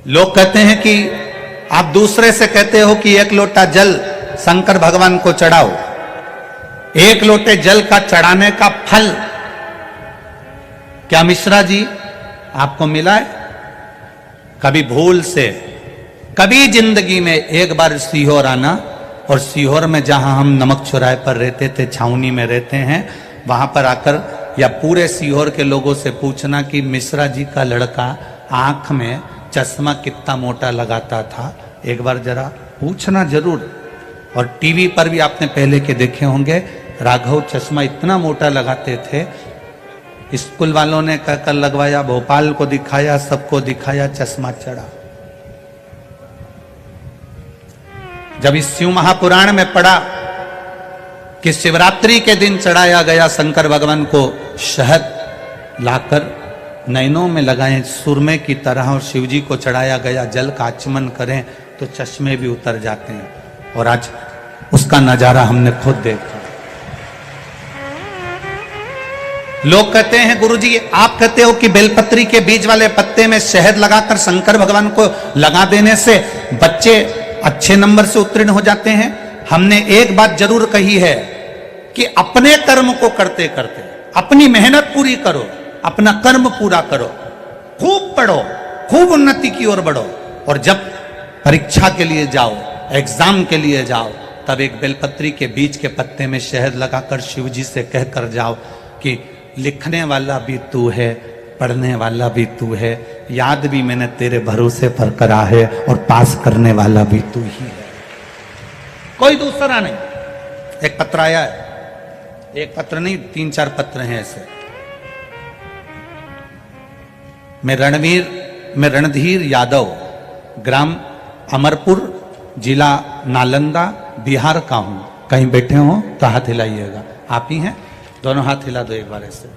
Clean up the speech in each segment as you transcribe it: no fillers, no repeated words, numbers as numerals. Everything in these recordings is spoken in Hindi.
लोग कहते हैं कि आप दूसरे से कहते हो कि एक लोटा जल शंकर भगवान को चढ़ाओ, एक लोटे जल का चढ़ाने का फल क्या मिश्रा जी आपको मिला है? कभी भूल से, कभी जिंदगी में एक बार सीहोर आना, और सीहोर में जहां हम नमक चौराहे पर रहते थे, छावनी में रहते हैं, वहां पर आकर या पूरे सीहोर के लोगों से पूछना कि मिश्रा जी का लड़का आंख में चश्मा कितना मोटा लगाता था, एक बार जरा पूछना जरूर। और टीवी पर भी आपने पहले के देखे होंगे, राघव चश्मा इतना मोटा लगाते थे, स्कूल वालों ने कहकर लगवाया, भोपाल को दिखाया, सबको दिखाया, चश्मा चढ़ा। जब इस शिव महापुराण में पढ़ा कि शिवरात्रि के दिन चढ़ाया गया शंकर भगवान को शहद लाकर नैनों में लगाएं सुरमे की तरह, और शिव जी को चढ़ाया गया जल का आचमन करें तो चश्मे भी उतर जाते हैं, और आज उसका नजारा हमने खुद देखा। लोग कहते हैं गुरुजी आप कहते हो कि बेलपत्री के बीज वाले पत्ते में शहद लगाकर शंकर भगवान को लगा देने से बच्चे अच्छे नंबर से उत्तीर्ण हो जाते हैं। हमने एक बात जरूर कही है कि अपने कर्म को करते करते अपनी मेहनत पूरी करो, अपना कर्म पूरा करो, खूब पढ़ो, खूब उन्नति की ओर बढ़ो, और जब परीक्षा के लिए जाओ, एग्जाम के लिए जाओ, तब एक बेलपत्री के बीज के पत्ते में शहद लगाकर शिव जी से कहकर जाओ कि लिखने वाला भी तू है, पढ़ने वाला भी तू है, याद भी मैंने तेरे भरोसे पर करा है, और पास करने वाला भी तू ही है, कोई दूसरा नहीं। एक पत्र आया है, एक पत्र नहीं 3-4 पत्र हैं ऐसे। मैं रणधीर यादव, ग्राम अमरपुर, जिला नालंदा, बिहार का हूं। कहीं बैठे हो तो हाथ हिलाइएगा। आप ही हैं? दोनों हाथ हिला दो एक बार ऐसे।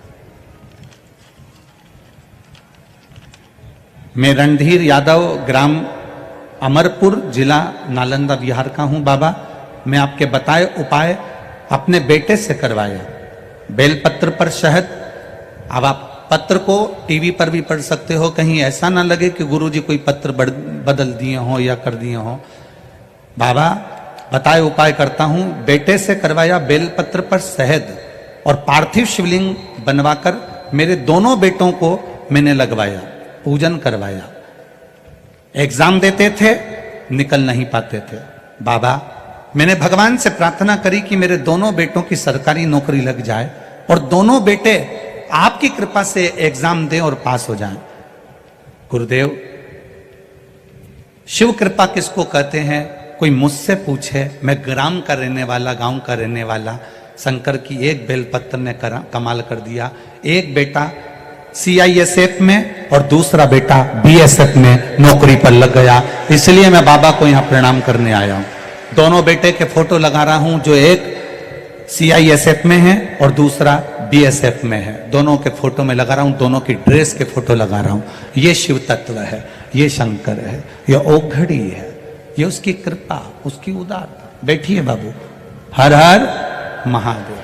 मैं रणधीर यादव, ग्राम अमरपुर, जिला नालंदा, बिहार का हूं। बाबा मैं आपके बताए उपाय अपने बेटे से करवाया, बेलपत्र पर शहद। अब आप पत्र को टीवी पर भी पढ़ सकते हो, कहीं ऐसा ना लगे कि गुरुजी कोई पत्र बदल दिए हो या कर दिए हो। बाबा बताए उपाय करता हूं, बेटे से करवाया बेलपत्र पर शहद, और पार्थिव शिवलिंग बनवाकर मेरे दोनों बेटों को मैंने लगवाया, पूजन करवाया। एग्जाम देते थे, निकल नहीं पाते थे। बाबा मैंने भगवान से प्रार्थना करी कि मेरे दोनों बेटों की सरकारी नौकरी लग जाए, और दोनों बेटे आपकी कृपा से एग्जाम दें और पास हो जाएं। गुरुदेव शिव कृपा किसको कहते हैं? कोई मुझसे पूछे, मैं ग्राम का रहने वाला, गांव का रहने वाला, शंकर की एक बेलपत्र ने कमाल कर दिया। एक बेटा CISF में और दूसरा बेटा BSF में नौकरी पर लग गया, इसलिए मैं बाबा को यहां प्रणाम करने आया हूं। दोनों बेटे के फोटो लगा रहा हूं, जो एक CISF में है और दूसरा BSF में है। दोनों के फोटो में लगा रहा हूं, दोनों की ड्रेस के फोटो लगा रहा हूं। ये शिव तत्व है, ये शंकर है, ये औघड़ी है, ये उसकी कृपा, उसकी उदारता। बैठिए बाबू। हर हर महादेव।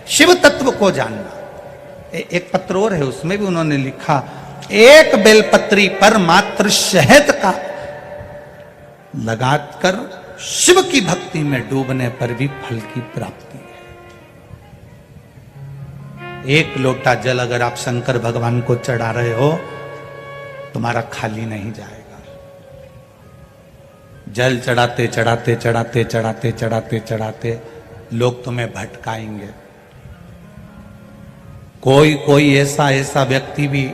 शिव तत्व को जानना। एक पत्र और है, उसमें भी उन्होंने लिखा, एक बेलपत्री पर मात्र शहद का लगाकर शिव की भक्ति में डूबने पर भी फल की प्राप्ति है। एक लोटा जल अगर आप शंकर भगवान को चढ़ा रहे हो, तुम्हारा खाली नहीं जाएगा। जल चढ़ाते चढ़ाते चढ़ाते चढ़ाते चढ़ाते चढ़ाते लोग तुम्हें भटकाएंगे। कोई ऐसा व्यक्ति भी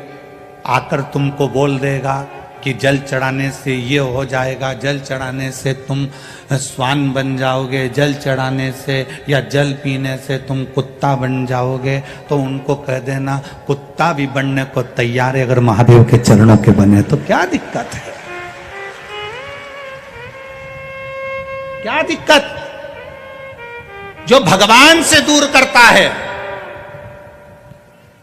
आकर तुमको बोल देगा कि जल चढ़ाने से ये हो जाएगा, जल चढ़ाने से तुम स्वान बन जाओगे, जल चढ़ाने से या जल पीने से तुम कुत्ता बन जाओगे, तो उनको कह देना कुत्ता भी बनने को तैयार है अगर महादेव के चरणों के बने तो। क्या दिक्कत है? क्या दिक्कत? जो भगवान से दूर करता है,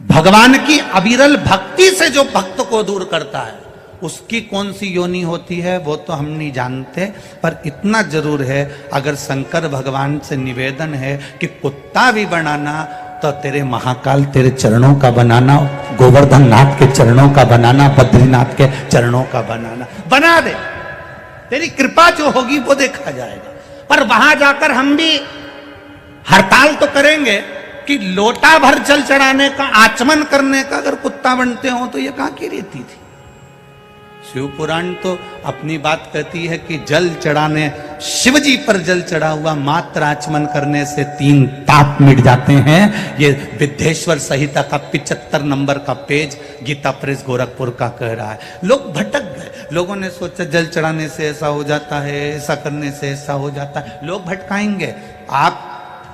भगवान की अविरल भक्ति से जो भक्त को दूर करता है, उसकी कौन सी योनि होती है वो तो हम नहीं जानते, पर इतना जरूर है, अगर शंकर भगवान से निवेदन है कि कुत्ता भी बनाना तो तेरे महाकाल तेरे चरणों का बनाना, गोवर्धन नाथ के चरणों का बनाना, बद्रीनाथ के चरणों का बनाना, बना दे। तेरी कृपा जो होगी वो देखा जाएगा। पर वहां जाकर हम भी हड़ताल तो करेंगे कि लोटा भर जल चढ़ाने का, आचमन करने का अगर कुत्ता बनते हो तो ये कहां की रीति थी। शिव पुराण तो अपनी बात कहती है कि जल चढ़ाने, शिव जी पर जल चढ़ा हुआ मात्र आचमन करने से 3 पाप मिट जाते हैं। ये विद्येश्वर संहिता का 75 नंबर का पेज गीता प्रेस गोरखपुर का कह रहा है। लोग भटक गए, लोगों ने सोचा जल चढ़ाने से ऐसा हो जाता है, ऐसा करने से ऐसा हो जाता है। लोग भटकाएंगे। आप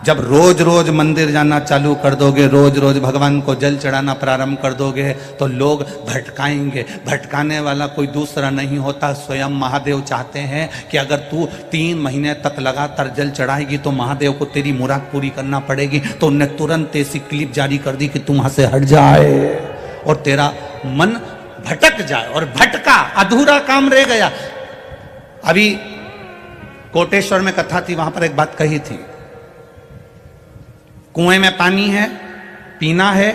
जब रोज रोज मंदिर जाना चालू कर दोगे, रोज रोज भगवान को जल चढ़ाना प्रारंभ कर दोगे तो लोग भटकाएंगे। भटकाने वाला कोई दूसरा नहीं होता, स्वयं महादेव चाहते हैं कि अगर तू 3 महीने तक लगातार जल चढ़ाएगी तो महादेव को तेरी मुराद पूरी करना पड़ेगी। तो उनने तुरंत ऐसी क्लिप जारी कर दी कि तू वहां से हट जाए और तेरा मन भटक जाए। और भटका, अधूरा काम रह गया। अभी कोटेश्वर में कथा थी, वहां पर एक बात कही थी, कुएं में पानी है, पीना है,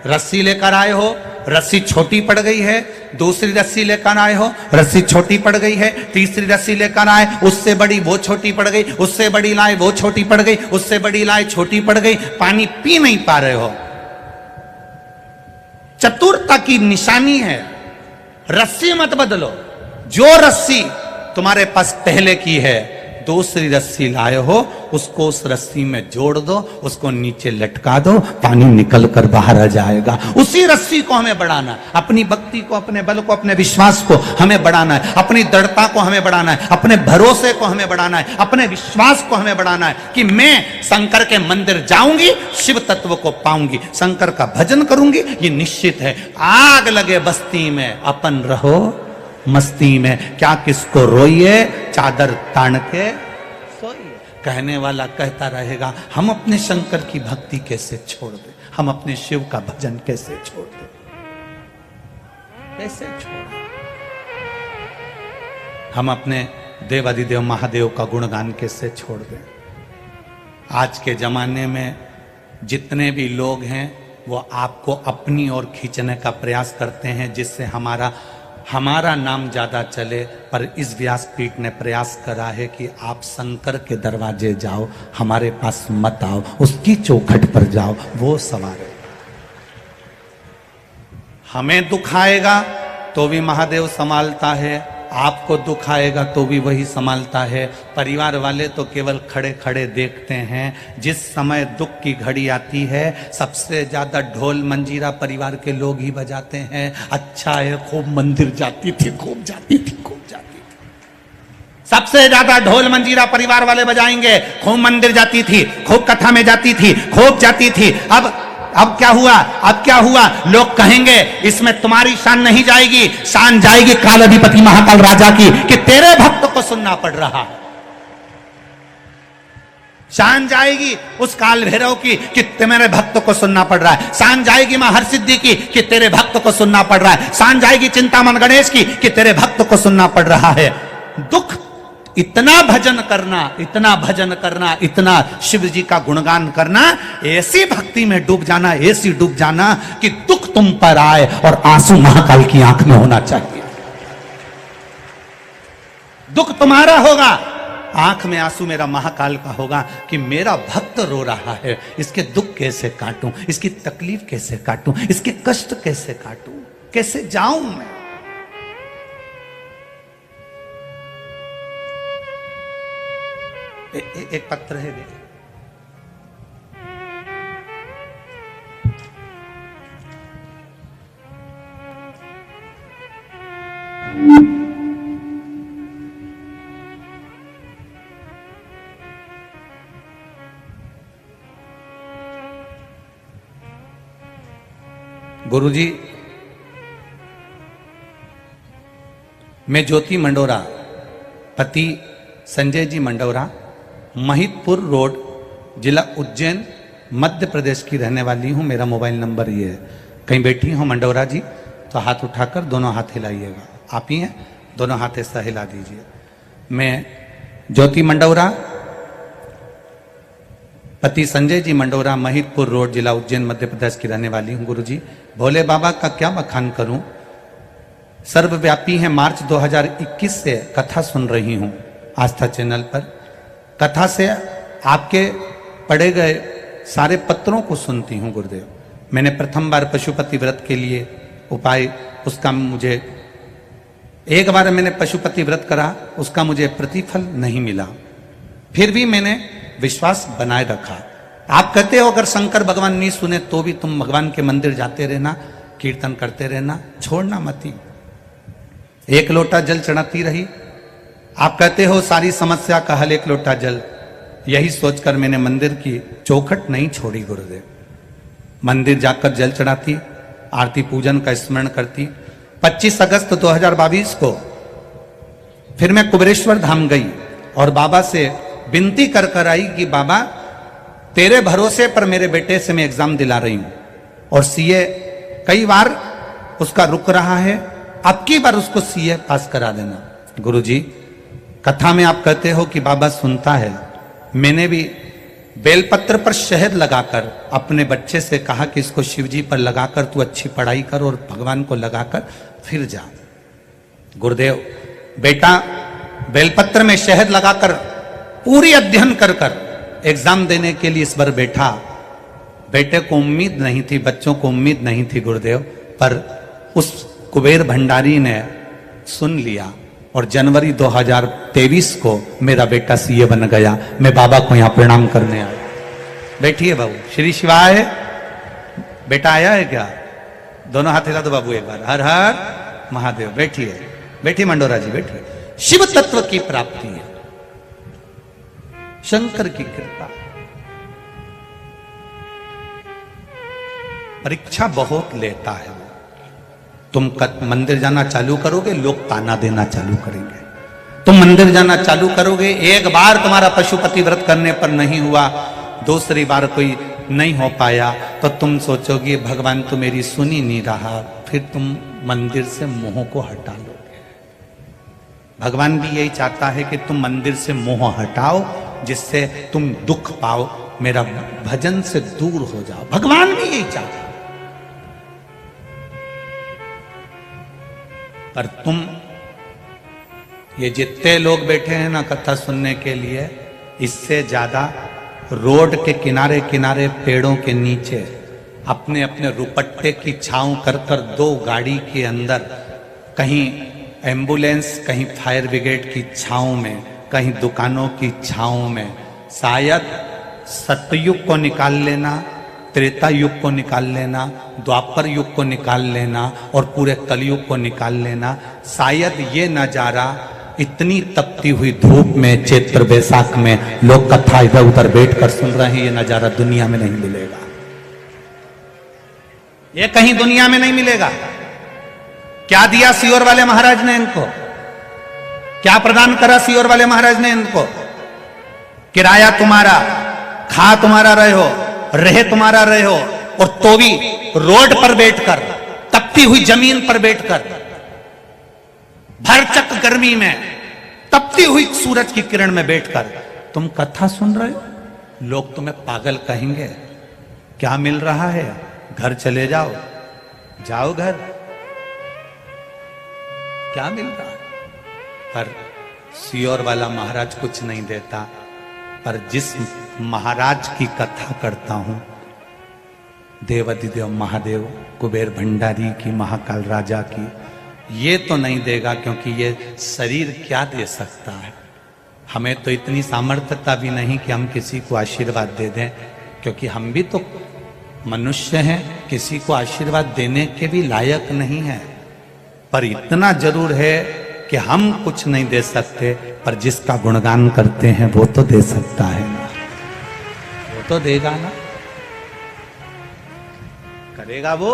रस्सी लेकर आए हो, रस्सी छोटी पड़ गई है, दूसरी रस्सी लेकर आए हो, रस्सी छोटी पड़ गई है, तीसरी रस्सी लेकर आए, उससे बड़ी वो छोटी पड़ गई, उससे बड़ी लाए वो छोटी पड़ गई, उससे बड़ी लाए छोटी पड़ गई, पानी पी नहीं पा रहे हो। चतुरता की निशानी है, रस्सी मत बदलो। जो रस्सी तुम्हारे पास पहले की है, दूसरी रस्सी लाए हो, उसको उस रस्सी में जोड़ दो, उसको नीचे लटका दो, पानी निकल कर बाहर आ जाएगा। उसी रस्सी को हमें बढ़ाना है, अपनी भक्ति को, अपने बल को, अपने विश्वास को हमें बढ़ाना है, अपनी दृढ़ता को हमें बढ़ाना है, अपने भरोसे को हमें बढ़ाना है, अपने विश्वास को हमें बढ़ाना है कि मैं शंकर के मंदिर जाऊंगी, शिव तत्व को पाऊंगी, शंकर का भजन करूंगी, ये निश्चित है। आग लगे बस्ती में, अपन रहो मस्ती में, क्या किसको रोइए, चादर तान के सोइए। कहने वाला कहता रहेगा, हम अपने शंकर की भक्ति कैसे छोड़ दें, हम अपने शिव का भजन कैसे छोड़ दें, कैसे छोड़, हम अपने देवादिदेव महादेव का गुणगान कैसे छोड़ दें। आज के जमाने में जितने भी लोग हैं वो आपको अपनी ओर खींचने का प्रयास करते हैं, जिससे हमारा नाम ज्यादा चले। पर इस व्यासपीठ ने प्रयास करा है कि आप शंकर के दरवाजे जाओ, हमारे पास मत आओ, उसकी चौखट पर जाओ, वो सवार। हमें दुख आएगा तो भी महादेव संभालता है, आपको दुख आएगा तो भी वही संभालता है। परिवार वाले तो केवल खड़े खड़े देखते हैं। जिस समय दुख की घड़ी आती है, सबसे ज्यादा ढोल मंजीरा परिवार के लोग ही बजाते हैं। अच्छा है, खूब मंदिर जाती थी, खूब जाती थी, खूब जाती थी। सबसे ज्यादा ढोल मंजीरा परिवार वाले बजाएंगे। खूब मंदिर जाती थी, खूब कथा में जाती थी, खूब जाती थी। अब क्या हुआ, अब क्या हुआ? लोग कहेंगे इसमें तुम्हारी शान नहीं जाएगी, शान जाएगी काल अधिपति महाकाल राजा की, कि तेरे भक्त को सुनना पड़ रहा है। शान जाएगी उस काल भैरव की कि मेरे भक्त को सुनना पड़ रहा है। शान जाएगी मां हरसिद्धि की कि तेरे भक्त को सुनना पड़ रहा है। शान जाएगी चिंतामन गणेश की कि तेरे भक्त को सुनना पड़ रहा है। दुख, इतना भजन करना, इतना भजन करना, इतना शिव जी का गुणगान करना, ऐसी भक्ति में डूब जाना, ऐसी डूब जाना कि दुख तुम पर आए और आंसू महाकाल की आंख में होना चाहिए। दुख तुम्हारा होगा, आंख में आंसू मेरा महाकाल का होगा कि मेरा भक्त रो रहा है, इसके दुख कैसे काटूं, इसकी तकलीफ कैसे काटूं, इसके कष्ट कैसे काटूं, कैसे जाऊं मैं। एक पत्र है, देखिए। गुरुजी, मैं ज्योति मंडोरा, पति संजय जी मंडोरा, महितपुर रोड, जिला उज्जैन, मध्य प्रदेश की रहने वाली हूँ। मेरा मोबाइल नंबर ये है। कहीं बैठी हो मंडोरा जी तो हाथ उठाकर दोनों हाथ हिलाइएगा। आप ही हैं, दोनों हाथ ऐसा हिला दीजिए। मैं ज्योति मंडोरा, पति संजय जी मंडोरा, महिदपुर रोड, जिला उज्जैन, मध्य प्रदेश की रहने वाली हूँ। गुरुजी, भोले बाबा का क्या बखान करूं, सर्वव्यापी है। मार्च 2021 से कथा सुन रही हूं आस्था चैनल पर। कथा से आपके पढ़े गए सारे पत्रों को सुनती हूं गुरुदेव। मैंने प्रथम बार पशुपति व्रत के लिए उपाय, उसका मुझे एक बार मैंने पशुपति व्रत करा, उसका मुझे प्रतिफल नहीं मिला, फिर भी मैंने विश्वास बनाए रखा। आप कहते हो अगर शंकर भगवान नहीं सुने तो भी तुम भगवान के मंदिर जाते रहना, कीर्तन करते रहना, छोड़ना मत। एक लोटा जल चढ़ाती रही। आप कहते हो सारी समस्या का हल एक लोटा जल। यही सोचकर मैंने मंदिर की चौखट नहीं छोड़ी गुरुदेव। मंदिर जाकर जल चढ़ाती, आरती पूजन का स्मरण करती। 25 अगस्त 2022 को फिर मैं कुबेरेश्वर धाम गई और बाबा से विनती कर कर आई कि बाबा तेरे भरोसे पर मेरे बेटे से मैं एग्जाम दिला रही हूं और सीए कई बार उसका रुक रहा है, अब की बार उसको सीए पास करा देना। गुरुजी, कथा में आप कहते हो कि बाबा सुनता है। मैंने भी बेलपत्र पर शहद लगाकर अपने बच्चे से कहा कि इसको शिवजी पर लगाकर तू अच्छी पढ़ाई कर और भगवान को लगाकर फिर जा। गुरुदेव, बेटा बेलपत्र में शहद लगाकर पूरी अध्ययन कर कर एग्जाम देने के लिए इस बार बैठा। बेटे को उम्मीद नहीं थी, बच्चों को उम्मीद नहीं थी गुरुदेव, पर उस कुबेर भंडारी ने सुन लिया और जनवरी 2023 को मेरा बेटा सीए बन गया। मैं बाबा को यहां प्रणाम करने आया। बैठिए बाबू, श्री शिवाय। बेटा आया है क्या? दोनों हाथ हिला दो बाबू एक बार। हर हर महादेव। बैठिए, बैठिए मंडोरा जी, बैठिए। शिव तत्व की प्राप्ति है, शंकर की कृपा। परीक्षा बहुत लेता है। तुम मंदिर जाना चालू करोगे, लोग ताना देना चालू करेंगे। तुम मंदिर जाना चालू करोगे, एक बार तुम्हारा पशुपति व्रत करने पर नहीं हुआ, दूसरी बार कोई नहीं हो पाया, तो तुम सोचोगे भगवान तो मेरी सुन ही नहीं रहा, फिर तुम मंदिर से मोह को हटा लोगे। भगवान भी यही चाहता है कि तुम मंदिर से मोह हटाओ, जिससे तुम दुख पाओ, मेरा भजन से दूर हो जाओ। भगवान भी यही चाहता है। पर तुम ये जितने लोग बैठे हैं ना कथा सुनने के लिए, इससे ज्यादा रोड के किनारे किनारे पेड़ों के नीचे अपने अपने रुपट्टे की छांव कर कर, दो गाड़ी के अंदर, कहीं एम्बुलेंस, कहीं फायर ब्रिगेड की छांव में, कहीं दुकानों की छांव में, शायद सतयुग को निकाल लेना, त्रेता युग को निकाल लेना, द्वापर युग को निकाल लेना और पूरे कलयुग को निकाल लेना। शायद ये नजारा इतनी तपती हुई धूप में, चैत्र बैसाख में लोग कथा इधर उधर बैठकर सुन रहे हैं, ये नजारा दुनिया में नहीं मिलेगा। ये कहीं दुनिया में नहीं मिलेगा। क्या दिया सीहोर वाले महाराज ने इनको? क्या प्रदान करा सीहोर वाले महाराज ने इनको? किराया तुम्हारा, खा तुम्हारा रहे हो, रहे तुम्हारा रहे हो, और तो भी रोड पर बैठकर, तपती हुई जमीन पर बैठकर, भरचक गर्मी में, तपती हुई सूरज की किरण में बैठकर तुम कथा सुन रहे हो। लोग तुम्हें पागल कहेंगे। क्या मिल रहा है? घर चले जाओ, जाओ घर। क्या मिल रहा है? पर सीहोर वाला महाराज कुछ नहीं देता। पर जिस महाराज की कथा करता हूं, देवाधिदेव महादेव कुबेर भंडारी की, महाकाल राजा की, ये तो नहीं देगा, क्योंकि ये शरीर क्या दे सकता है। हमें तो इतनी सामर्थ्यता भी नहीं कि हम किसी को आशीर्वाद दे दें, क्योंकि हम भी तो मनुष्य हैं, किसी को आशीर्वाद देने के भी लायक नहीं है। पर इतना जरूर है कि हम कुछ नहीं दे सकते, पर जिसका गुणगान करते हैं वो तो दे सकता है ना, वो तो देगा ना, करेगा वो।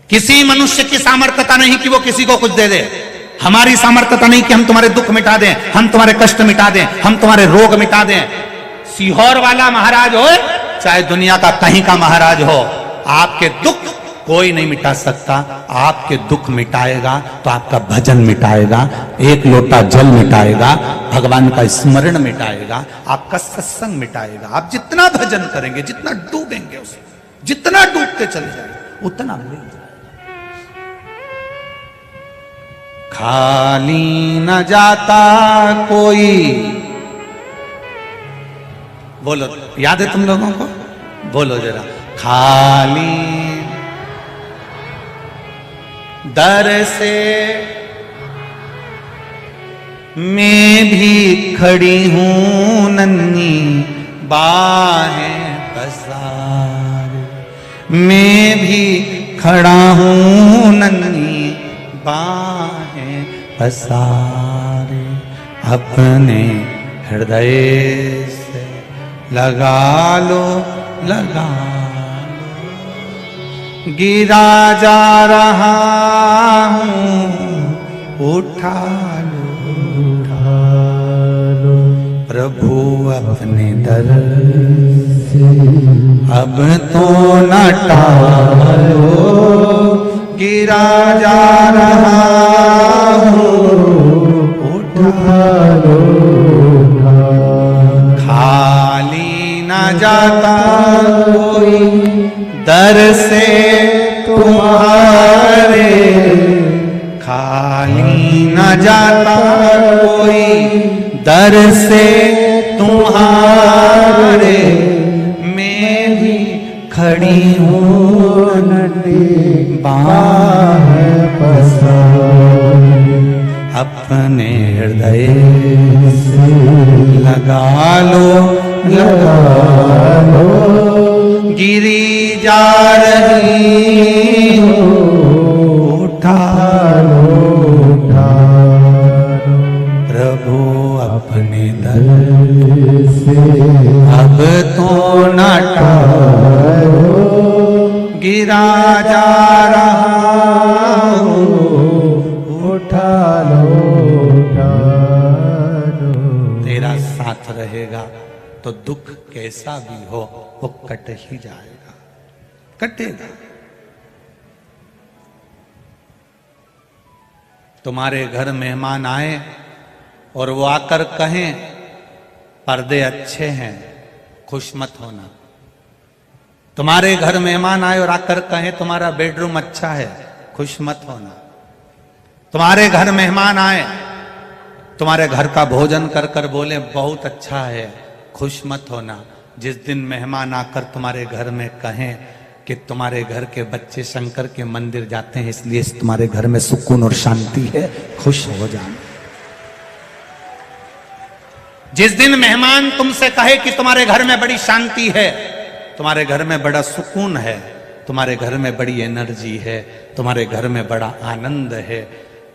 किसी मनुष्य की सामर्थ्यता नहीं कि वो किसी को कुछ दे दे। हमारी सामर्थ्यता नहीं कि हम तुम्हारे दुख मिटा दें, हम तुम्हारे कष्ट मिटा दें, हम तुम्हारे रोग मिटा दें। सीहोर वाला महाराज हो चाहे दुनिया का कहीं का महाराज हो, आपके दुख कोई नहीं मिटा सकता। आपके दुख मिटाएगा तो आपका भजन मिटाएगा, एक लोटा जल मिटाएगा, भगवान का स्मरण मिटाएगा, आपका सत्संग मिटाएगा। आप जितना भजन करेंगे, जितना डूबेंगे उसमें, जितना डूबते चले जाएंगे उतना मिल जाएगा। खाली न जाता कोई, बोलो याद है तुम लोगों को? बोलो जरा। खाली दर से मैं भी खड़ी हूं नन्ही बाहें पसारे, मैं भी खड़ा हूं नन्ही बाहें पसारे, अपने हृदय से लगा लो, लगा लो, गिरा जा रहा हूं, उठा लो, उठा लो, प्रभु अपने दर से अब तो न टालो, गिरा जा रहा हूं, उठा लो, खाली न जाता कोई दर से तुम्हारे, खाली न जाता कोई दर से तुम्हारे, मैं भी खड़ी हूँ नन्ही बाहें पसारे, अपने हृदय से लगा लो, लगा लो, गिरी जा रही हो, उठा लो, उठा लो, प्रभु अपने दर से अब तो न टालो, गिरा जा रहा हो, उठा लो, उठा लो। तेरा साथ रहेगा तो दुख कैसा भी हो वो कट ही जाएगा, कटेगा। तुम्हारे घर मेहमान आए और वो आकर कहें पर्दे अच्छे हैं, खुश मत होना। तुम्हारे घर मेहमान आए और आकर कहें तुम्हारा बेडरूम अच्छा है, खुश मत होना। तुम्हारे घर मेहमान आए, तुम्हारे घर का भोजन कर कर बोले बहुत अच्छा है, खुश मत होना। जिस दिन मेहमान आकर तुम्हारे घर में कहें कि तुम्हारे घर के बच्चे शंकर के मंदिर जाते हैं इसलिए तुम्हारे घर में सुकून और शांति है, खुश हो जाना। जिस दिन मेहमान तुमसे कहे कि तुम्हारे घर में बड़ी शांति है, तुम्हारे घर में बड़ा सुकून है, तुम्हारे घर में बड़ी एनर्जी है, तुम्हारे घर में बड़ा आनंद है,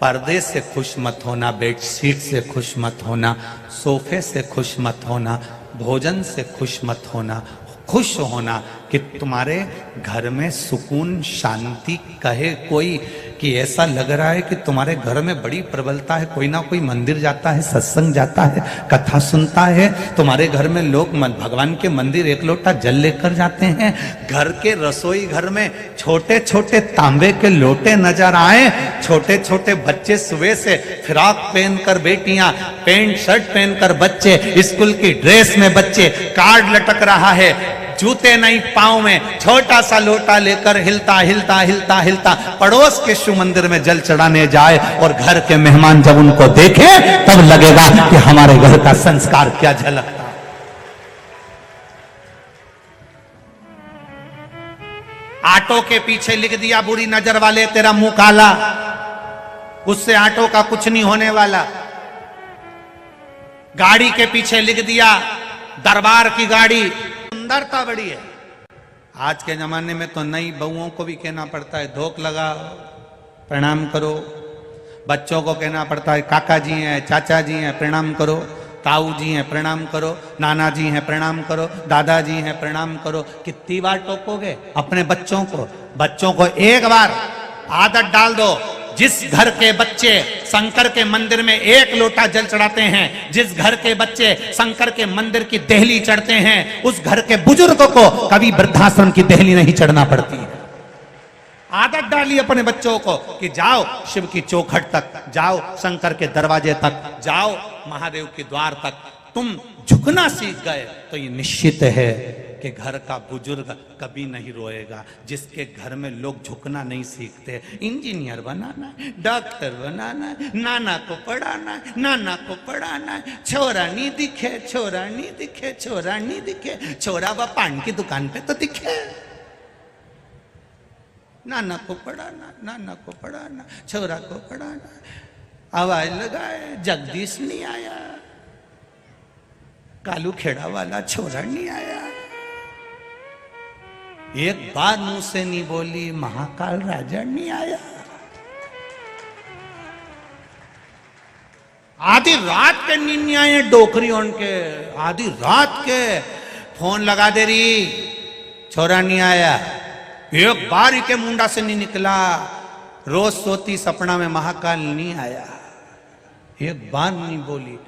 पर्दे से खुश मत होना, बेडशीट से खुश मत होना, सोफे से खुश मत होना, भोजन से खुश मत होना। खुश होना कि तुम्हारे घर में सुकून शांति। कहे कोई कि ऐसा लग रहा है कि तुम्हारे घर में बड़ी प्रबलता है, कोई ना कोई मंदिर जाता है, सत्संग जाता है, कथा सुनता है, तुम्हारे घर में लोग भगवान के मंदिर एक लोटा जल लेकर जाते हैं। घर के रसोई घर में छोटे छोटे तांबे के लोटे नजर आए, छोटे छोटे बच्चे सुबह से फ्रॉक पहनकर, बेटियां पैंट शर्ट पहनकर, बच्चे स्कूल की ड्रेस में, बच्चे कार्ड लटक रहा है, जूते नहीं पांव में, छोटा सा लोटा लेकर हिलता हिलता हिलता हिलता पड़ोस के शिव मंदिर में जल चढ़ाने जाए। और घर के मेहमान जब उनको देखे तब लगेगा कि हमारे घर का संस्कार क्या झलकता। आटो के पीछे लिख दिया बुरी नजर वाले तेरा मुंह काला, उससे आटो का कुछ नहीं होने वाला। गाड़ी के पीछे लिख दिया दरबार की गाड़ी, सुंदरता बड़ी है। आज के जमाने में तो नई बहुओं को भी कहना पड़ता है धोख लगाओ, प्रणाम करो। बच्चों को कहना पड़ता है काका जी हैं, चाचा जी हैं, प्रणाम करो। ताऊ जी हैं, प्रणाम करो। नाना जी हैं, प्रणाम करो। दादाजी हैं, प्रणाम करो। कितनी बार टोकोगे अपने बच्चों को? बच्चों को एक बार आदत डाल दो। जिस घर के बच्चे शंकर के मंदिर में एक लोटा जल चढ़ाते हैं, जिस घर के बच्चे शंकर के मंदिर की देहली चढ़ते हैं, उस घर के बुजुर्गों को कभी वृद्धाश्रम की देहली नहीं चढ़ना पड़ती है। आदत डाली अपने बच्चों को कि जाओ शिव की चौखट तक, जाओ शंकर के दरवाजे तक, जाओ महादेव के द्वार तक। तुम झुकना सीख गए तो ये निश्चित है कि घर का बुजुर्ग कभी नहीं रोएगा। जिसके घर में लोग झुकना नहीं सीखते, इंजीनियर बनाना है, डॉक्टर बनाना है, नाना को पढ़ाना है, नाना को पढ़ाना है, छोरा नहीं दिखे, छोरा नहीं दिखे, छोरा नहीं दिखे, छोरा व पान की दुकान पे तो दिखे। नाना को पढ़ाना, नाना को पढ़ाना, छोरा को पढ़ाना। आवाज लगाए, जगदीश नहीं आया, कालू खेड़ा वाला छोरा नहीं आया। एक बार मुंह से नहीं बोली, महाकाल राजा नहीं आया। आधी रात के नींद नहीं आए डोकरी उनके, आधी रात के फोन लगा दे रही, छोरा नहीं आया। एक बार ही के मुंडा से नहीं निकला, रोज सोती सपना में महाकाल नहीं आया। एक बार नहीं बोली,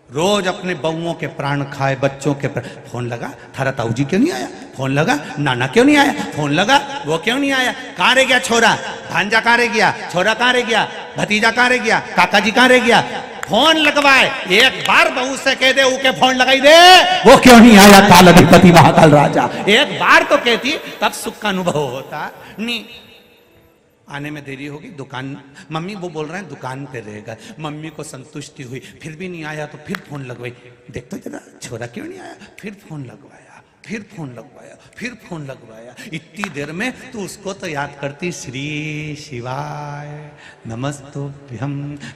रोज अपने बहुओं के प्राण खाए, बच्चों के फोन लगा, थारा ताऊ जी क्यों नहीं आया, फोन लगा, नाना क्यों नहीं आया, फोन लगा, वो क्यों नहीं आया, कहां रह गया छोरा, भांजा कहां रह गया, छोरा कहां रह गया, भतीजा कहां रह गया, काका जी कहां रह गया। फोन लगवाए, एक बार बहू से कह दे उके फोन लगाई दे, वो क्यों नहीं आया काल अधिपति महाकाल राजा। एक बार तो कहती तब सुख का अनुभव होता। नहीं, आने में देरी होगी, दुकान मम्मी वो बोल रहे हैं दुकान पे रहेगा। मम्मी को संतुष्टि हुई, फिर भी नहीं आया तो फिर फोन लगवाई, देख तो जरा छोरा क्यों नहीं आया, फिर फोन लगवाया, फिर फोन लगवाया, फिर फोन लगवाया। इतनी देर में तू उसको तो याद करती, श्री शिवाय नमस्तुभ्यं।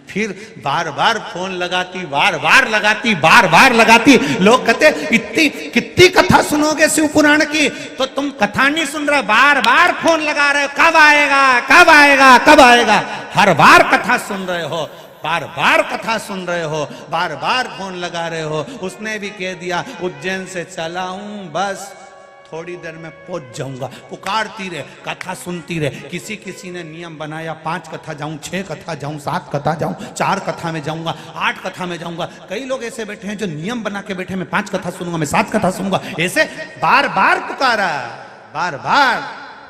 फिर बार बार फोन लगाती, बार बार लगाती, बार बार लगाती। लोग कहते इतनी कितनी कथा सुनोगे शिव पुराण की, तो तुम कथा नहीं सुन रहे, बार बार फोन लगा रहे हो, कब आएगा, कब आएगा, कब आएगा। हर बार कथा सुन रहे हो, बार बार कथा सुन रहे हो, बार बार फोन लगा रहे हो। उसने भी कह दिया उज्जैन से चला हूं, बस थोड़ी देर में पहुंच जाऊंगा। पुकारती रहे, कथा सुनती रहे। किसी किसी ने नियम बनाया, 5 कथा जाऊं, 6 कथा जाऊं, 7 कथा जाऊं, 4 कथा में जाऊंगा, 8 कथा में जाऊंगा। कई लोग ऐसे बैठे हैं जो नियम बना के बैठे, मैं 5 कथा सुनूंगा, मैं 7 कथा सुनूंगा। ऐसे बार बार पुकारा, बार बार।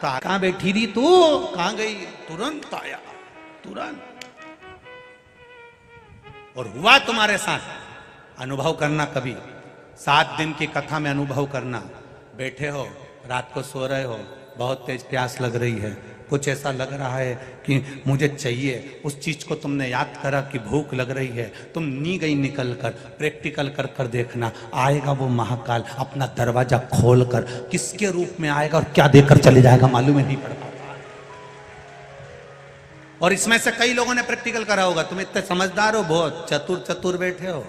तो कहां बैठी रही तू, कहां गई, तुरंत आया, तुरंत। और हुआ तुम्हारे साथ। अनुभव करना कभी 7 दिन की कथा में अनुभव करना। बैठे हो, रात को सो रहे हो, बहुत तेज प्यास लग रही है, कुछ ऐसा लग रहा है कि मुझे चाहिए, उस चीज को तुमने याद करा कि भूख लग रही है, तुम नी गई निकल कर, प्रैक्टिकल कर कर देखना, आएगा वो महाकाल अपना दरवाजा खोल कर। किसके रूप में आएगा और क्या देकर चले जाएगा मालूम ही नहीं पड़ता। और इसमें से कई लोगों ने प्रैक्टिकल करा होगा, तुम इतने समझदार हो, बहुत चतुर चतुर बैठे हो,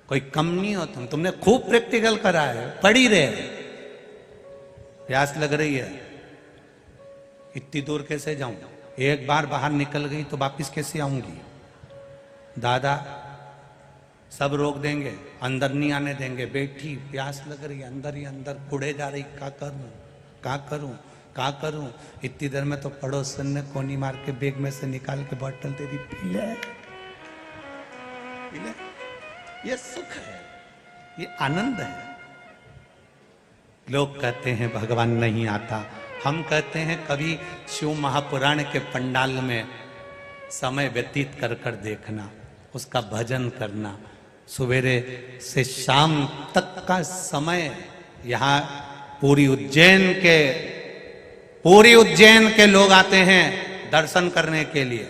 कोई कम नहीं हो तुम, तुमने खूब प्रैक्टिकल करा है। पड़ी रहे, प्यास लग रही है, इतनी दूर कैसे जाऊं, एक बार बाहर निकल गई तो वापिस कैसे आऊंगी। दादा सब रोक देंगे, अंदर नहीं आने देंगे। बैठी, प्यास लग रही, अंदर ही अंदर कुड़े जा रही, क्या करूं, क्या करूं, क्या करूं। इतनी देर में तो पड़ोसन ने कोनी मार के बैग में से निकाल के बोतल दे दी, पी ले, पी ले। ये सुख है, ये आनंद है। लोग कहते हैं भगवान नहीं आता, हम कहते हैं कभी शिव महापुराण के पंडाल में समय व्यतीत कर कर देखना, उसका भजन करना। सवेरे से शाम तक का समय यहाँ पूरी उज्जैन के लोग आते हैं दर्शन करने के लिए।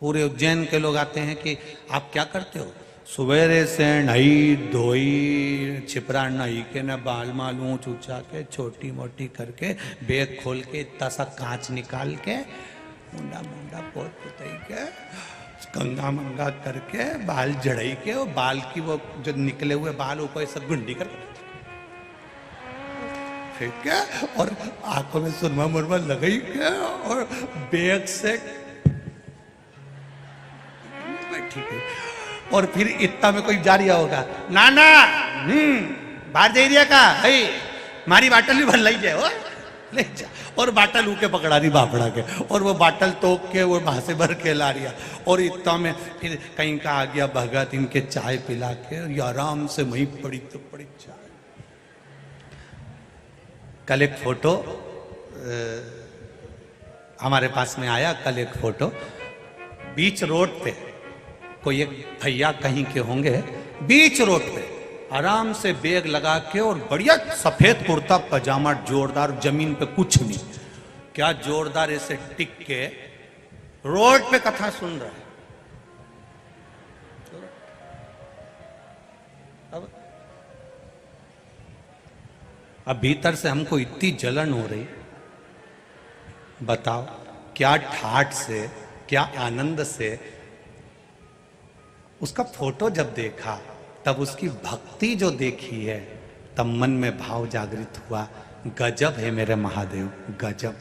पूरे उज्जैन के लोग आते हैं कि आप क्या करते हो, सवेरे से नई धोई छिपरा नई के न बाल माल ऊंच ऊंचा के छोटी मोटी करके बैग खोल के इतना सा कांच निकाल के मुंडा मुंडा पोत पुताई के गंगा मंगा करके बाल जड़ाई के, और बाल की वो जो निकले हुए बाल ऊपर सब गुंडी करके फेंक के, और आंखों में सुरमा मुरमा लगाई के, और बैग से ठीक है। और फिर इतना में कोई जा रहा होगा, नाना बाहर जा रहा का है, मारी बाटल भी भर लाई जाए, ले जा। और बाटल ऊके पकड़ा दी बापड़ा के, और वो बाटल तोक के वो वहां से भर के ला रिया। और इतना में फिर कहीं का आ गया भगत, इनके चाय पिला के आराम से वहीं पड़ी तो पड़ी चाय। कल एक फोटो हमारे पास में आया कल एक फोटो, बीच रोड पे कोई एक भैया कहीं के होंगे, बीच रोड पे आराम से बैग लगा के और बढ़िया सफेद कुर्ता पजामा जोरदार, जमीन पे कुछ नहीं, क्या जोरदार ऐसे टिक के रोड पे कथा सुन रहा है। अब भीतर से हमको इतनी जलन हो रही, बताओ क्या ठाठ से, क्या आनंद से उसका फोटो जब देखा, तब उसकी भक्ति जो देखी है, तब मन में भाव जागृत हुआ। गजब है मेरे महादेव, गजब,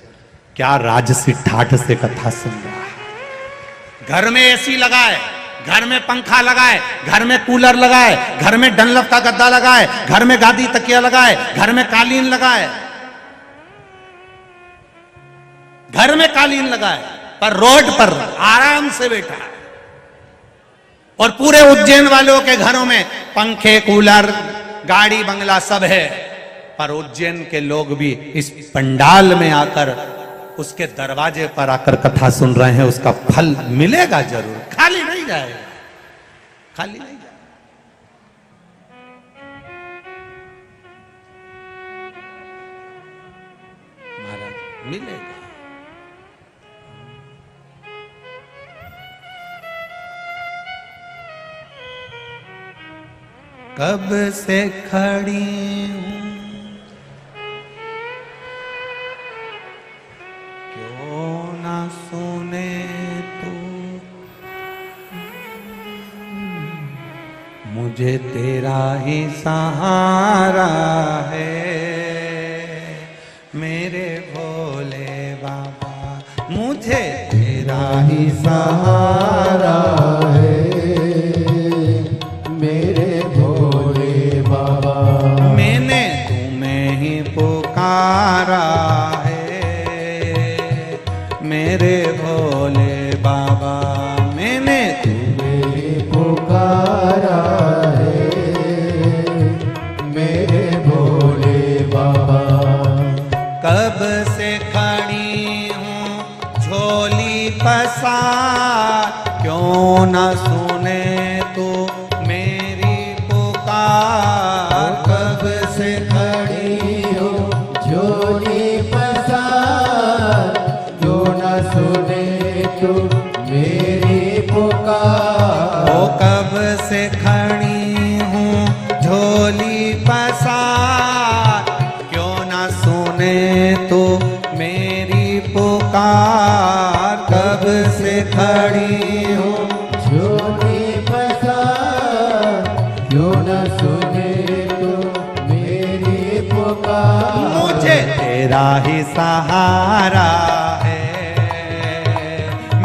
क्या राजसी ठाठ से कथा सुन रहा है। घर में एसी लगाए, घर में पंखा लगाए, घर में कूलर लगाए, घर में डनलप का गद्दा लगाए, घर में गादी तकिया लगाए, घर में कालीन लगाए, घर में कालीन लगाए, पर रोड पर आराम से बैठा है। और पूरे उज्जैन वालों के घरों में पंखे, कूलर, गाड़ी, बंगला सब है, पर उज्जैन के लोग भी इस पंडाल में आकर, उसके दरवाजे पर आकर कथा सुन रहे हैं। उसका फल मिलेगा जरूर, खाली नहीं जाएगा, खाली नहीं जाएगा। महाराज मिलेगा। कब से खड़ी हूं, क्यों ना सुने तू, मुझे तेरा ही सहारा है, मेरे भोले बाबा, मुझे तेरा ही सहारा है, मेरे भोले बाबा। मैंने तुम्हें ही पुकारा है, मेरे भोले बाबा, मैंने तुम्हें ही पुकारा है, मेरे भोले बाबा। कब से खड़ी हूँ झोली पसार, क्यों न सुने तो मेरी पुकार। कब से खड़ी हो झोली पसार, क्यों न सुने तो मेरी पुकार। ओ कब से खड़ी हूँ झोली पसार, क्यों न सुने तो मेरी पुकार। कब से खड़ी हूँ झोली पसार, क्यों न सुने तो मेरी पुकार। मुझे तेरा ही सहारा है,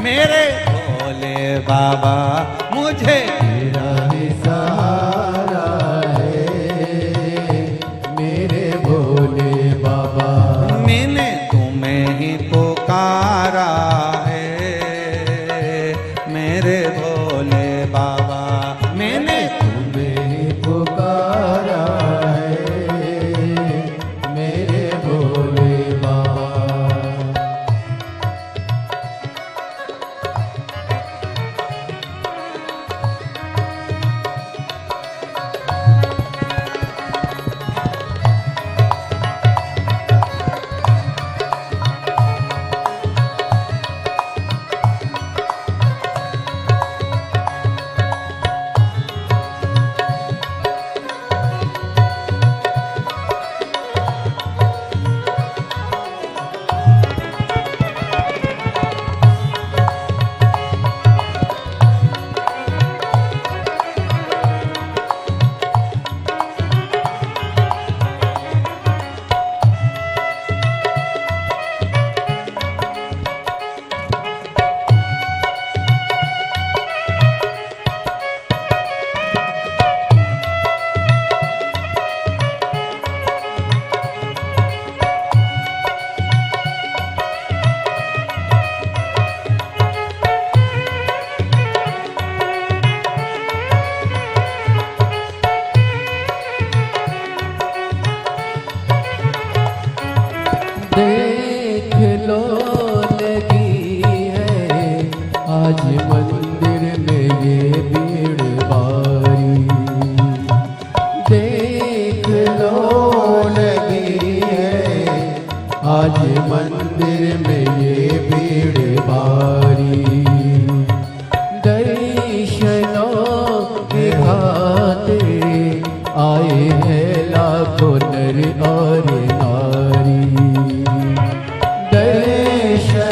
मेरे भोले बाबा, मुझे तेरा ही सहारा है, मेरे भोले बाबा। मैंने तुम्हें ही पुकारा है, मेरे भोले बाबा, मैंने तुम्हें ही पुकारा है, मेरे भोले बाबा।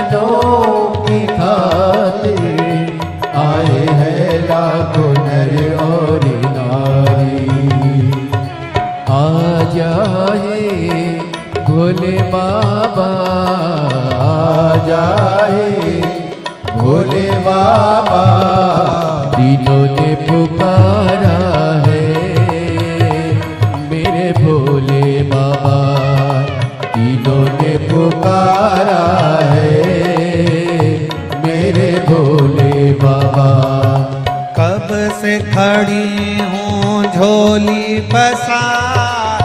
चरणों की खातिर आए हैं लाखों नर और नारी। आ जाए भोले बाबा, आ जाए भोले बाबा, तीनों ने पुकारा है मेरे भोले बाबा, तीनों ने पुकारा है मेरे भोले बाबा। कब से खड़ी हूँ झोली पसार,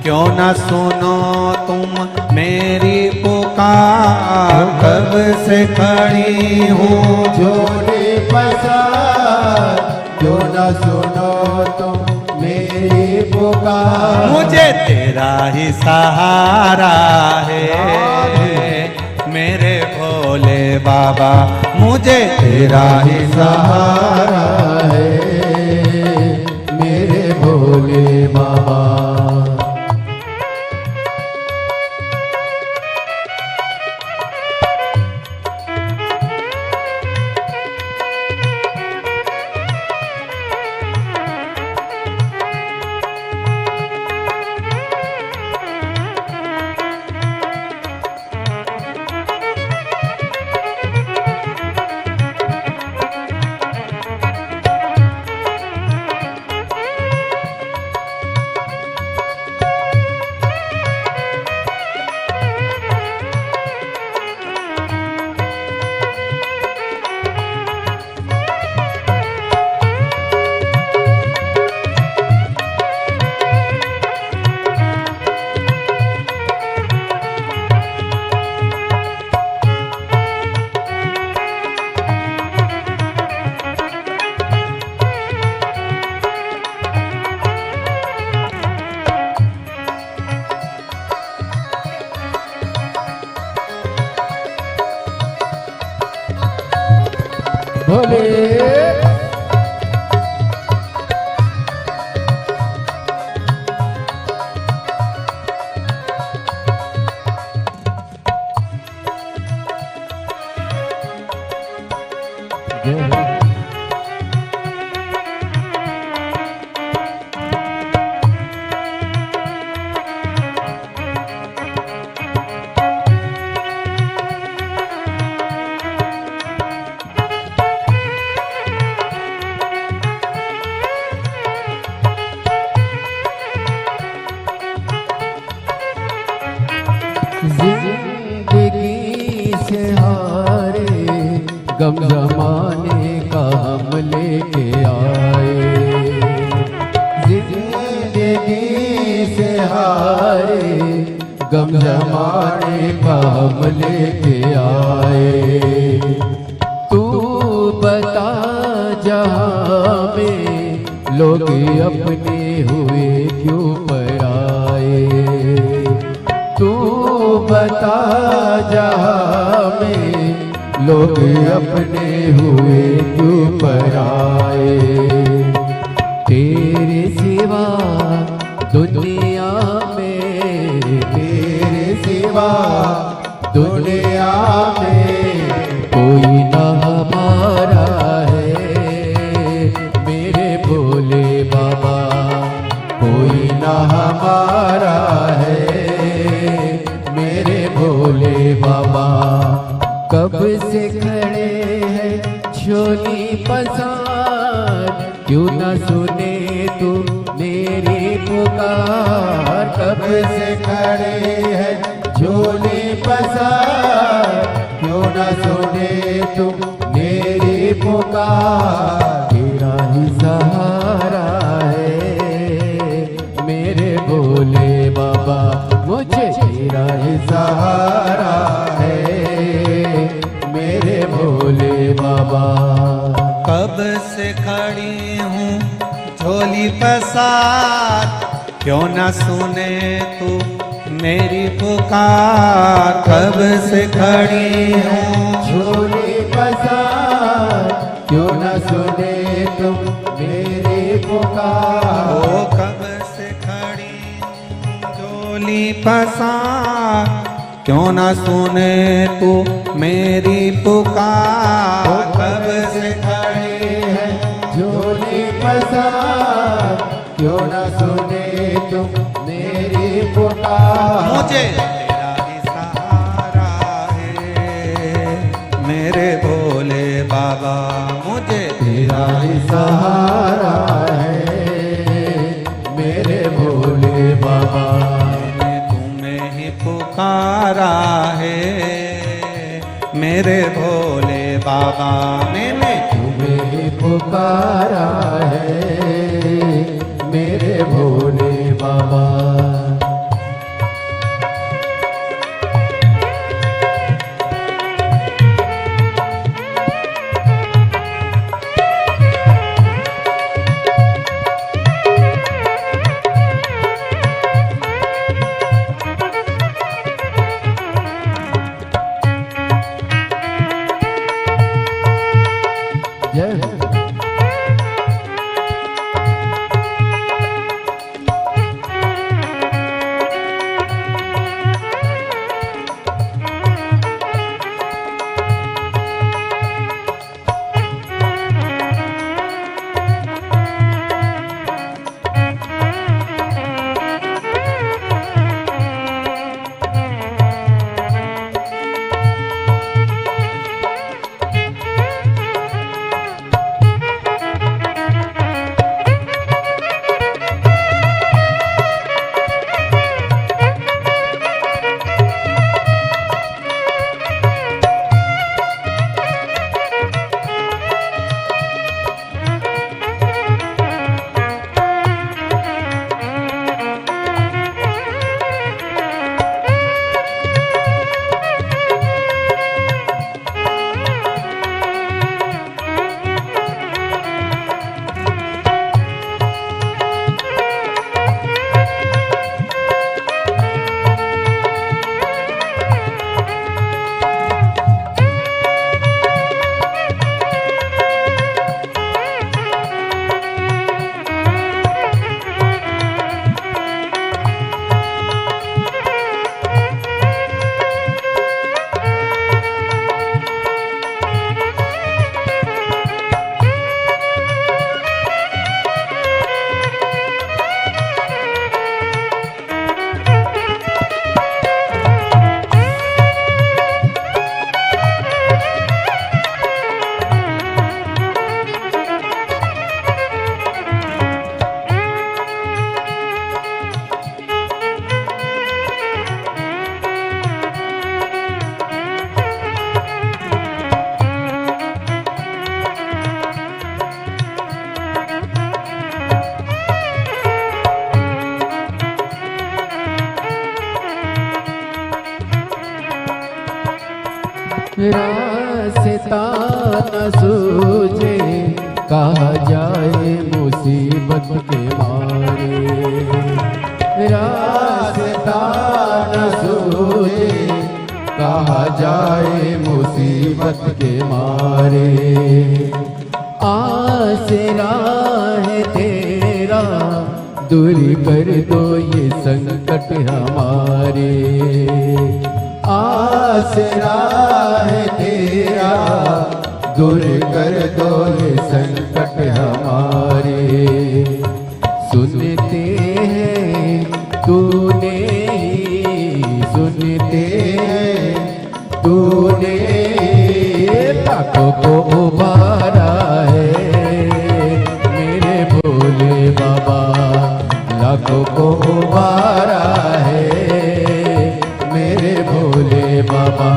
क्यों न सुनो तुम मेरी पुकार। कब से खड़ी हूँ झोली पसार, क्यों न सुनो तुम मेरी पुकार। मुझे तेरा ही सहारा है मेरे भोले बाबा, मुझे तेरा ही सहारा है मेरे भोले बाबा। भोले जिंदगी से हारे गम जमाने का हम लेके आए। जिंदगी से हारे गम जमाने का हम लेके आए। तू बता जहाँ में लोग अपने हुए क्यों पराए। तू बता जहाँ में लोग अपने हुए क्यों पराए। तेरे सिवा दुनिया में, तेरे सिवा दुनिया में कोई ना हमारा है मेरे भोले बाबा, कोई ना हमारा है मेरे भोले बाबा। कब से खड़े हैं झोली पसार, क्यों न सुने तू मेरी पुकार। कब से खड़े हैं झोली पसार, क्यों न सुने तू मेरी पुकार। तेरा ही सहारा है मेरे भोले बाबा, मुझे तेरा ही सहारा है मेरे भोले बाबा। कब से खड़ी हूँ झोली पसार, क्यों न सुने तू मेरी पुकार। कब से खड़ी हूँ झोली पसार, क्यों न सुने तुम मेरी पुकार। ओ कब से खड़ी हूँ झोली पसार, क्यों न सुने तू मेरी पुकार, कब से खड़े हैं झोली पसार, क्यों न सुने तुम मेरी पुकार। मुझे तेरा ही सहारा है मेरे भोले बाबा, मुझे तेरा ही सहारा है मेरे भोले बाबा। मैंने तुम्हें ही पुकारा है मेरे भोले बाबा, मैंने तुम्हें ही पुकारा है मेरे भोले बाबा। जय हो। रास्ता न सूझे कहा जाए मुसीबत के मारे। रास्ता न सूझे कहा जाए मुसीबत के मारे। आसरा है तेरा दूर कर दो ये संकट हमारे। आसरा है तेरा दूर कर दो ये संकट हमारे। सुनते हैं तूने ही सुनते हैं तूने लाखों को उबारा है मेरे भोले बाबा। लाखों को उबारा है मेरे भोले बाबा।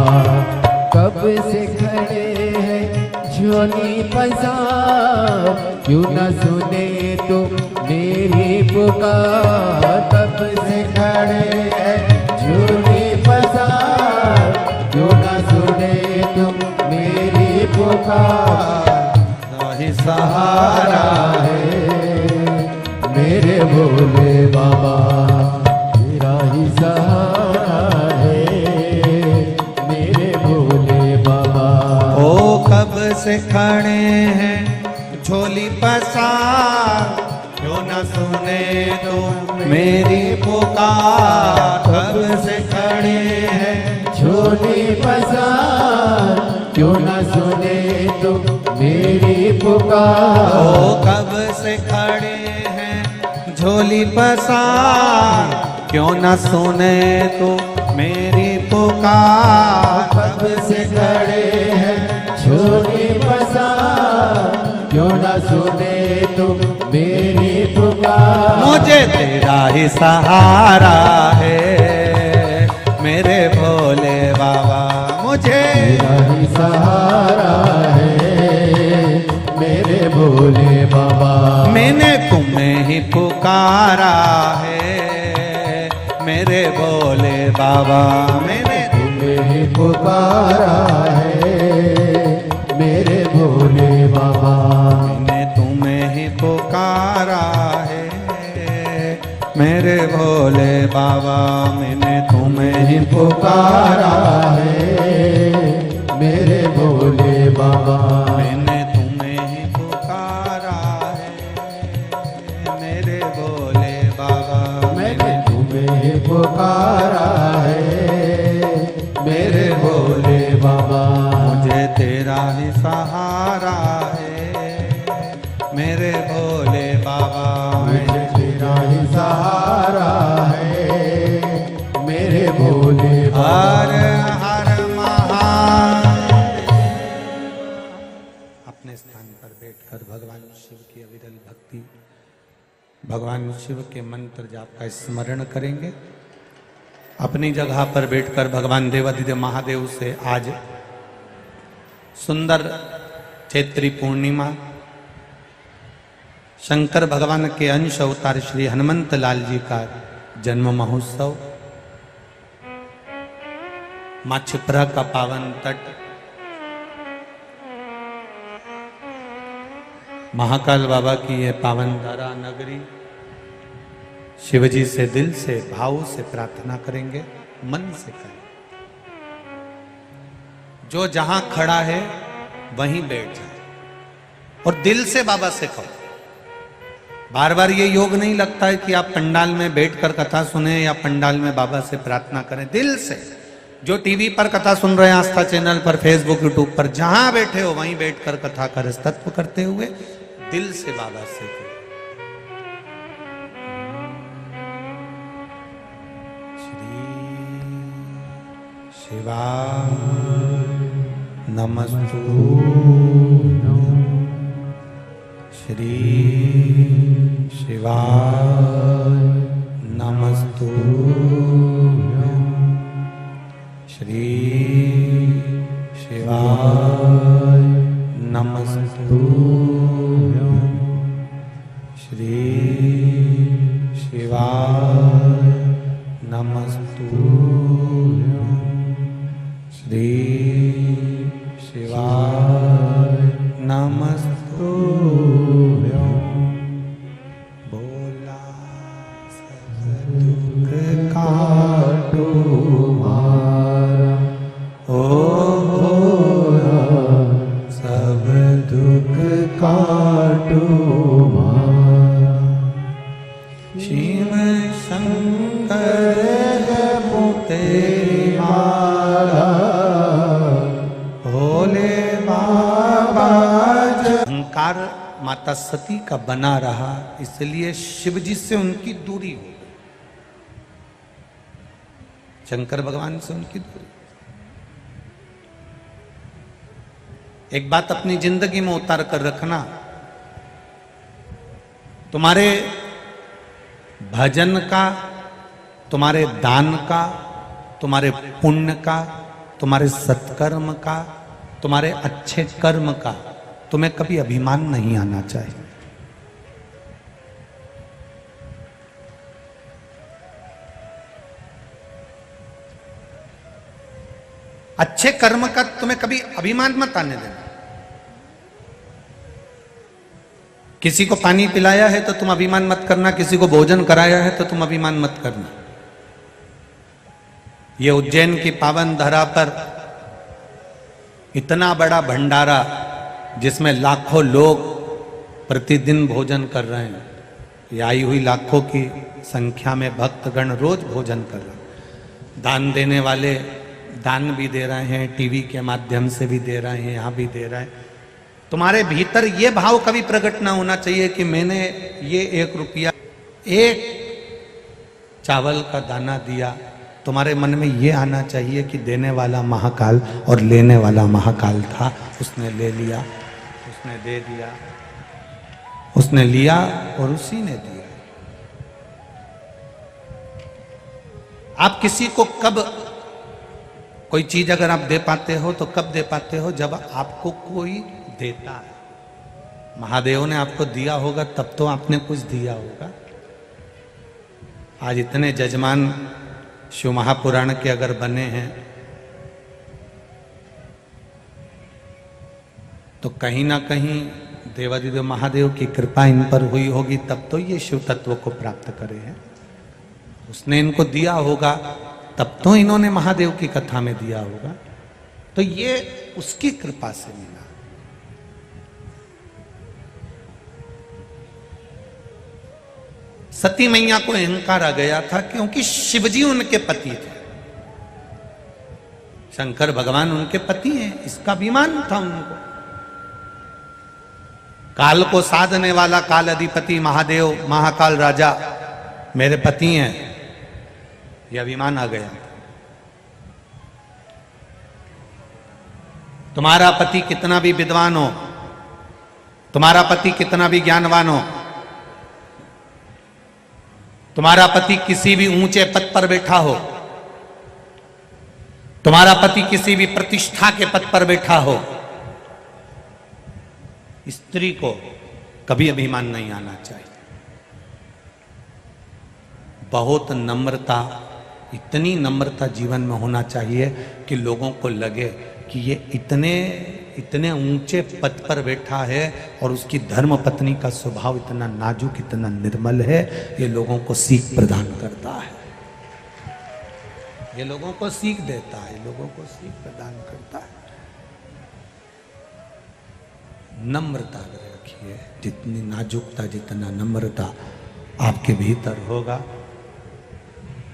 कब से खड़े हैं झोली पसार, क्यों न सुने तुम मेरी पुकार। कब से खड़े हैं झोली पसार, क्यों न सुने तुम मेरी पुकार। ही सहारा है मेरे भोले बाबा। तेरा ही सहारा है मेरे भोले बाबा। ओ कब से खड़े हैं झोली पसार, क्यों न सुने तुम मेरी पुकार। कब से खड़े हैं झोली पसार, क्यों न सुने तुम मेरी पुकार। ओ कब से खड़े हैं झोली पसार, क्यों न सुने तो मेरी पुकार। कब से खड़े हैं झोली पसार, क्यों न सुने तुम मेरी पुकार। मुझे तेरा ही सहारा है मेरे भोले बाबा, मुझे तेरा ही सहारा है मेरे भोले बाबा। मैंने तुम्हें ही पुकारा है मेरे भोले बाबा, मैंने तुम्हें ही पुकारा है मेरे भोले बाबा। मैंने तुम्हें ही पुकारा है मेरे भोले बाबा, मैंने तुम्हें ही पुकारा है मेरे भोले बाबा। मैंने तुम्हें ही पुकारा है मेरे भोले बाबा, मैंने तुम्हें ही पुकारा है मेरे भोले बाबा। मुझे तेरा ही सहारा है मेरे भोले बाबा, मुझे तेरा ही सहारा है मेरे भोले हर बाबा। हर महादेव। अपने स्थान पर बैठकर भगवान शिव की अविरल भक्ति, भगवान शिव के मंत्र जाप का स्मरण करेंगे। अपनी जगह पर बैठकर भगवान देवादिदेव महादेव से आज सुंदर चैत्री पूर्णिमा, शंकर भगवान के अंश अवतार श्री हनुमंत लाल जी का जन्म महोत्सव, मां छिपरा का पावन तट, महाकाल बाबा की ये पावन धारा नगरी, शिवजी से दिल से भाव से प्रार्थना करेंगे, मन से करें। जो जहां खड़ा है वहीं बैठ जाए और दिल से बाबा से कहो। बार बार ये योग नहीं लगता है कि आप पंडाल में बैठकर कथा सुने या पंडाल में बाबा से प्रार्थना करें। दिल से, जो टीवी पर कथा सुन रहे हैं आस्था चैनल पर, फेसबुक यूट्यूब पर, जहां बैठे हो वहीं बैठकर कथा का रसतत्व करते हुए दिल से बाबा से करें। शिवाय नमस्तुभ्यं, श्री शिवाय नमस्तुभ्यं, श्री शिवाय नमस्तुभ्यं, श्री शिवाय नमस्तुभ्यं, श्री शिवाय नमस्तुभ्यं। बोला सब दुख काटो मारा, ओ भोला सब दुख काटो मारा। शिव शंकर तेरी माला, भोले बाबा। अहंकार माता सती का बना रहा, इसलिए शिव जी से उनकी दूरी हो गई, शंकर भगवान से उनकी दूरी। एक बात अपनी जिंदगी में उतार कर रखना, तुम्हारे भजन का, तुम्हारे दान का, तुम्हारे पुण्य का, तुम्हारे सत्कर्म का, तुम्हारे अच्छे कर्म का तुम्हें कभी अभिमान नहीं आना चाहिए। अच्छे कर्म का तुम्हें कभी अभिमान मत आने देना। किसी को पानी पिलाया है तो तुम अभिमान मत करना, किसी को भोजन कराया है तो तुम अभिमान मत करना। ये उज्जैन की पावन धरा पर इतना बड़ा भंडारा जिसमें लाखों लोग प्रतिदिन भोजन कर रहे हैं, ये आई हुई लाखों की संख्या में भक्तगण रोज भोजन कर रहे हैं। दान देने वाले दान भी दे रहे हैं, टीवी के माध्यम से भी दे रहे हैं, यहाँ भी दे रहे हैं, तुम्हारे भीतर ये भाव कभी प्रकट ना होना चाहिए कि मैंने ये 1 रुपया, 1 चावल का दाना दिया। तुम्हारे मन में ये आना चाहिए कि देने वाला महाकाल और लेने वाला महाकाल था। उसने ले लिया, उसने दे दिया, उसने लिया और उसी ने दिया। आप किसी को कब कोई चीज अगर आप दे पाते हो तो कब दे पाते हो? जब आपको कोई देता है। महादेव ने आपको दिया होगा तब तो आपने कुछ दिया होगा। आज इतने जजमान शिव महापुराण के अगर बने हैं तो कहीं ना कहीं देवादिदेव महादेव की कृपा इन पर हुई होगी, तब तो ये शिव तत्व को प्राप्त करे हैं। उसने इनको दिया होगा तब तो इन्होंने महादेव की कथा में दिया होगा। तो ये उसकी कृपा से मिला। सती मैया को अहंकार आ गया था क्योंकि शिवजी उनके पति थे, शंकर भगवान उनके पति हैं, इसका अभिमान था उनको। काल को साधने वाला काल अधिपति महादेव महाकाल राजा मेरे पति हैं, यह अभिमान आ गया। तुम्हारा पति कितना भी विद्वान हो, तुम्हारा पति कितना भी ज्ञानवान हो, तुम्हारा पति किसी भी ऊंचे पद पर बैठा हो, तुम्हारा पति किसी भी प्रतिष्ठा के पद पर बैठा हो, स्त्री को कभी अभिमान नहीं आना चाहिए। बहुत नम्रता, इतनी नम्रता जीवन में होना चाहिए कि लोगों को लगे कि ये इतने ऊंचे पद पर बैठा है और उसकी धर्म पत्नी का स्वभाव इतना नाजुक, इतना निर्मल है। ये लोगों को सीख प्रदान करता है, ये लोगों को सीख देता है, लोगों को सीख प्रदान करता है। नम्रता रखिए, जितनी नाजुकता, जितना नम्रता आपके भीतर होगा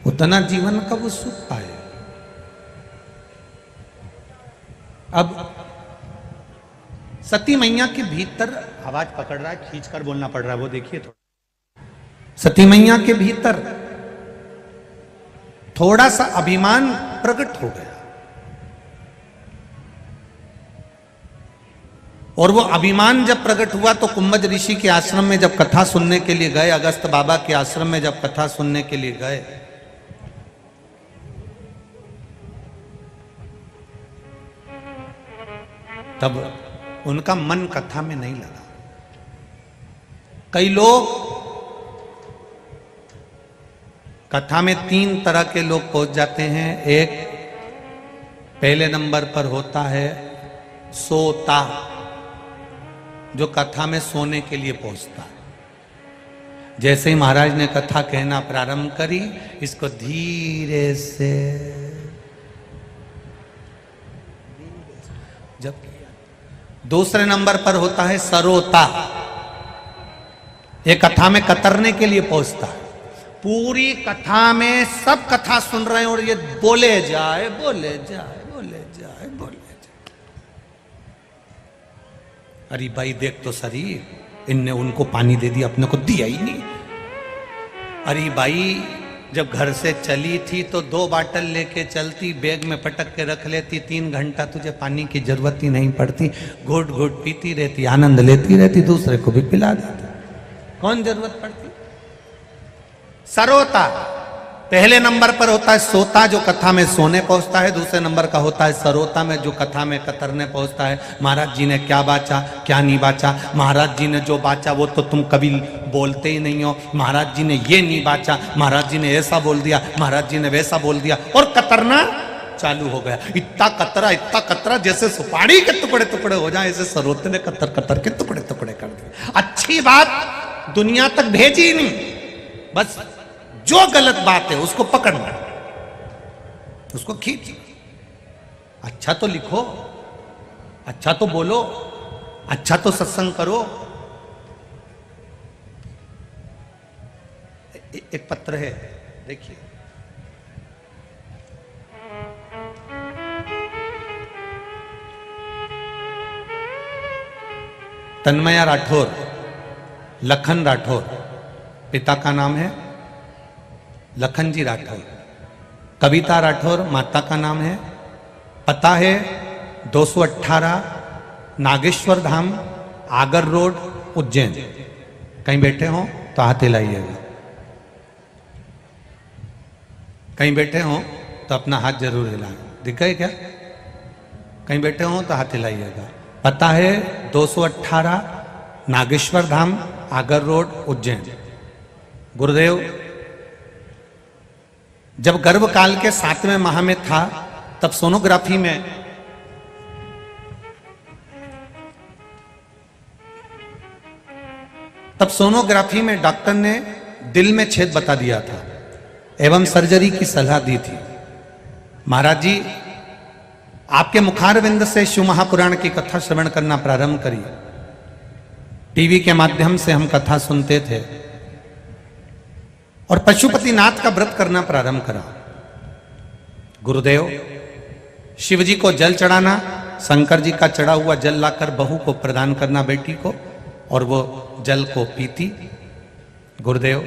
उतना जीवन का वो सुख पाए। अब सती मैया के भीतर आवाज पकड़ रहा है, खींचकर बोलना पड़ रहा है, वो देखिए थोड़ा। सती मैया के भीतर थोड़ा सा अभिमान प्रकट हो गया और वो अभिमान जब प्रकट हुआ तो कुंभज ऋषि के आश्रम में जब कथा सुनने के लिए गए, अगस्त बाबा के आश्रम में जब कथा सुनने के लिए गए, तब उनका मन कथा में नहीं लगा। कई लोग कथा में 3 तरह के लोग पहुंच जाते हैं। एक पहले नंबर पर होता है सोता, जो कथा में सोने के लिए पहुंचता है। जैसे ही महाराज ने कथा कहना प्रारंभ करी, इसको धीरे से जब किया। दूसरे नंबर पर होता है सरोता, ये कथा में कतरने के लिए पहुंचता है। पूरी कथा में सब कथा सुन रहे हैं और ये बोले जाए बोले जाए बोले जाए बोले जाए। अरे भाई देख तो सही, इनने उनको पानी दे दिया, अपने को दिया ही नहीं। अरे भाई जब घर से चली थी तो 2 बाटल लेके चलती, बैग में पटक के रख लेती, 3 घंटा तुझे पानी की जरूरत ही नहीं पड़ती, घुट घुट पीती रहती, आनंद लेती रहती, दूसरे को भी पिला देती, कौन जरूरत पड़ती। सरोता पहले नंबर पर होता है सोता, जो कथा में सोने पहुंचता है। दूसरे नंबर का होता है सरोता में, जो कथा में कतरने पहुंचता है। महाराज जी ने क्या बाचा, क्या नहीं बाचा, महाराज जी ने जो बाचा वो तो तुम कभी बोलते ही नहीं हो, महाराज जी ने ये नहीं बाचा, महाराज जी ने ऐसा बोल दिया, महाराज जी ने वैसा बोल दिया, और कतरना चालू हो गया। इतना कतरा जैसे सुपारी के टुकड़े टुकड़े हो जाए, ऐसे सरोते ने कतर कतर के टुकड़े टुकड़े कर दिए। अच्छी बात दुनिया तक भेजी नहीं, बस जो गलत बात है उसको पकड़ना, उसको खींच। अच्छा तो लिखो, अच्छा तो बोलो, अच्छा तो सत्संग करो। एक पत्र है, देखिए। तन्मया राठौर, लखन राठौर, पिता का नाम है लखन जी राठौर। कविता राठौर, माता का नाम है। पता है 218 नागेश्वर धाम, आगर रोड, उज्जैन। कहीं बैठे हो तो हाथ हिलाइएगा, कहीं बैठे हो तो अपना हाथ जरूर हिलाएं। दिख गए क्या? कहीं बैठे हो तो हाथ हिलाइएगा। पता है 218 नागेश्वर धाम, आगर रोड, उज्जैन। गुरुदेव जब गर्भकाल के 7वें माह में था तब सोनोग्राफी में डॉक्टर ने दिल में छेद बता दिया था एवं सर्जरी की सलाह दी थी। महाराज जी आपके मुखारविंद से शिव महापुराण की कथा श्रवण करना प्रारंभ करी। टीवी के माध्यम से हम कथा सुनते थे और पशुपतिनाथ का व्रत करना प्रारंभ करा। गुरुदेव शिव जी को जल चढ़ाना, शंकर जी का चढ़ा हुआ जल लाकर बहू को प्रदान करना बेटी को, और वो जल को पीती। गुरुदेव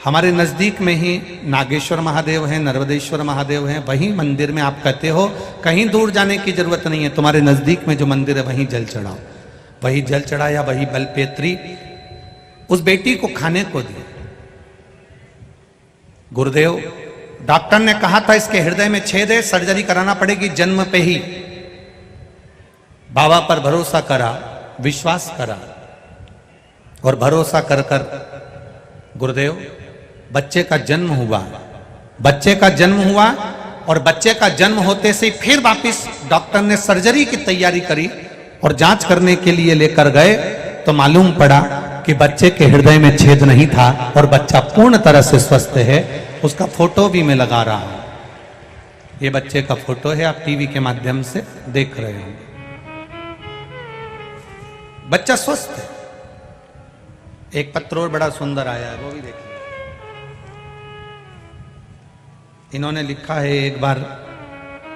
हमारे नजदीक में ही नागेश्वर महादेव हैं, नर्मदेश्वर महादेव हैं, वहीं मंदिर में आप कहते हो कहीं दूर जाने की जरूरत नहीं है, तुम्हारे नजदीक में जो मंदिर है वहीं जल चढ़ाओ। वही जल चढ़ाया, वही बलपेत्री उस बेटी को खाने को दी। गुरुदेव डॉक्टर ने कहा था इसके हृदय में छेद है, सर्जरी कराना पड़ेगी जन्म पे ही। बाबा पर भरोसा करा, विश्वास करा और भरोसा कर कर गुरुदेव बच्चे का जन्म हुआ। बच्चे का जन्म हुआ और बच्चे का जन्म होते से फिर वापिस डॉक्टर ने सर्जरी की तैयारी करी और जांच करने के लिए लेकर गए तो मालूम पड़ा कि बच्चे के हृदय में छेद नहीं था और बच्चा पूर्ण तरह से स्वस्थ है। उसका फोटो भी मैं लगा रहा हूं। ये बच्चे का फोटो है, आप टीवी के माध्यम से देख रहे होंगे। बच्चा स्वस्थ है। एक पत्र और बड़ा सुंदर आया है, वो भी देखिए। इन्होंने लिखा है एक बार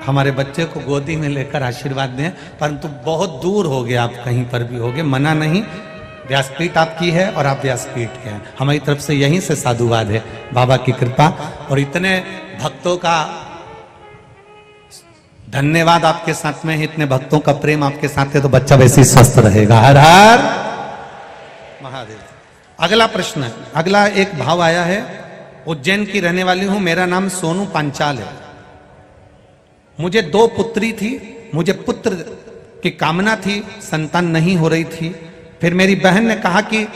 हमारे बच्चे को गोदी में लेकर आशीर्वाद दें, परंतु बहुत दूर हो गए, आप कहीं पर भी हो गए, मना नहीं। व्यासपीठ आपकी है और आप व्यासपीठ के हैं, हमारी तरफ से यहीं से साधुवाद है, बाबा की कृपा। और इतने भक्तों का धन्यवाद आपके साथ में है, इतने भक्तों का प्रेम आपके साथ है, तो बच्चा वैसे ही स्वस्थ रहेगा। हर हर महादेव। अगला प्रश्न है, अगला एक भाव आया है। उज्जैन की रहने वाली हूं, मेरा नाम सोनू पांचाल है। मुझे 2 पुत्री थी, मुझे पुत्र की कामना थी, संतान नहीं हो रही थी। फिर मेरी बहन ने कहा कि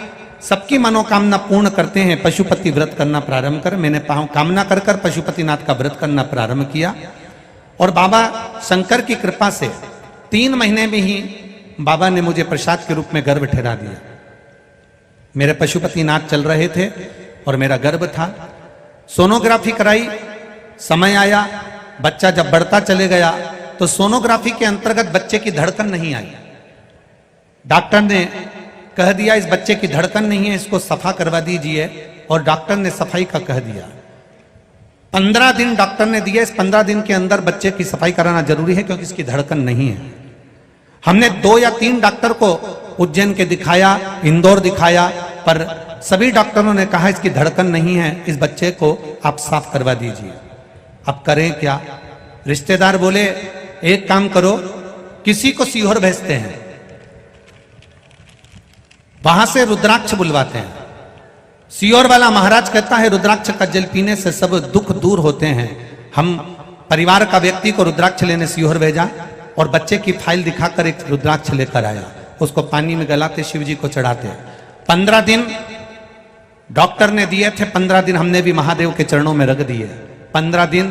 सबकी मनोकामना पूर्ण करते हैं, पशुपति व्रत करना प्रारंभ कर। मैंने कामना कर कर पशुपतिनाथ का व्रत करना प्रारंभ किया और बाबा शंकर की कृपा से 3 महीने में ही बाबा ने मुझे प्रसाद के रूप में गर्भ ठहरा दिया। मेरे पशुपतिनाथ चल रहे थे और मेरा गर्भ था। सोनोग्राफी कराई, समय आया, बच्चा जब बढ़ता चले गया तो सोनोग्राफी के अंतर्गत बच्चे की धड़कन नहीं आई। डॉक्टर ने कह दिया इस बच्चे की धड़कन नहीं है, इसको सफा करवा दीजिए, और डॉक्टर ने सफाई का कह दिया। 15 दिन डॉक्टर ने दिया, इस 15 दिन के अंदर बच्चे की सफाई कराना जरूरी है क्योंकि इसकी धड़कन नहीं है। हमने 2 या 3 डॉक्टर को उज्जैन के दिखाया, इंदौर दिखाया, पर सभी डॉक्टरों ने कहा इसकी धड़कन नहीं है, इस बच्चे को आप साफ करवा दीजिए। अब करें क्या? रिश्तेदार बोले एक काम करो, किसी को सीहोर भेजते हैं, वहां से रुद्राक्ष बुलवाते हैं। सीहोर वाला महाराज कहता है रुद्राक्ष का जल पीने से सब दुख दूर होते हैं। हम परिवार का व्यक्ति को रुद्राक्ष लेने सीहोर भेजा और बच्चे की फाइल दिखाकर एक रुद्राक्ष लेकर आया, उसको पानी में गलाते शिव जी को चढ़ाते। 15 दिन डॉक्टर ने दिए थे, 15 दिन हमने भी महादेव के चरणों में रख दिए। 15 दिन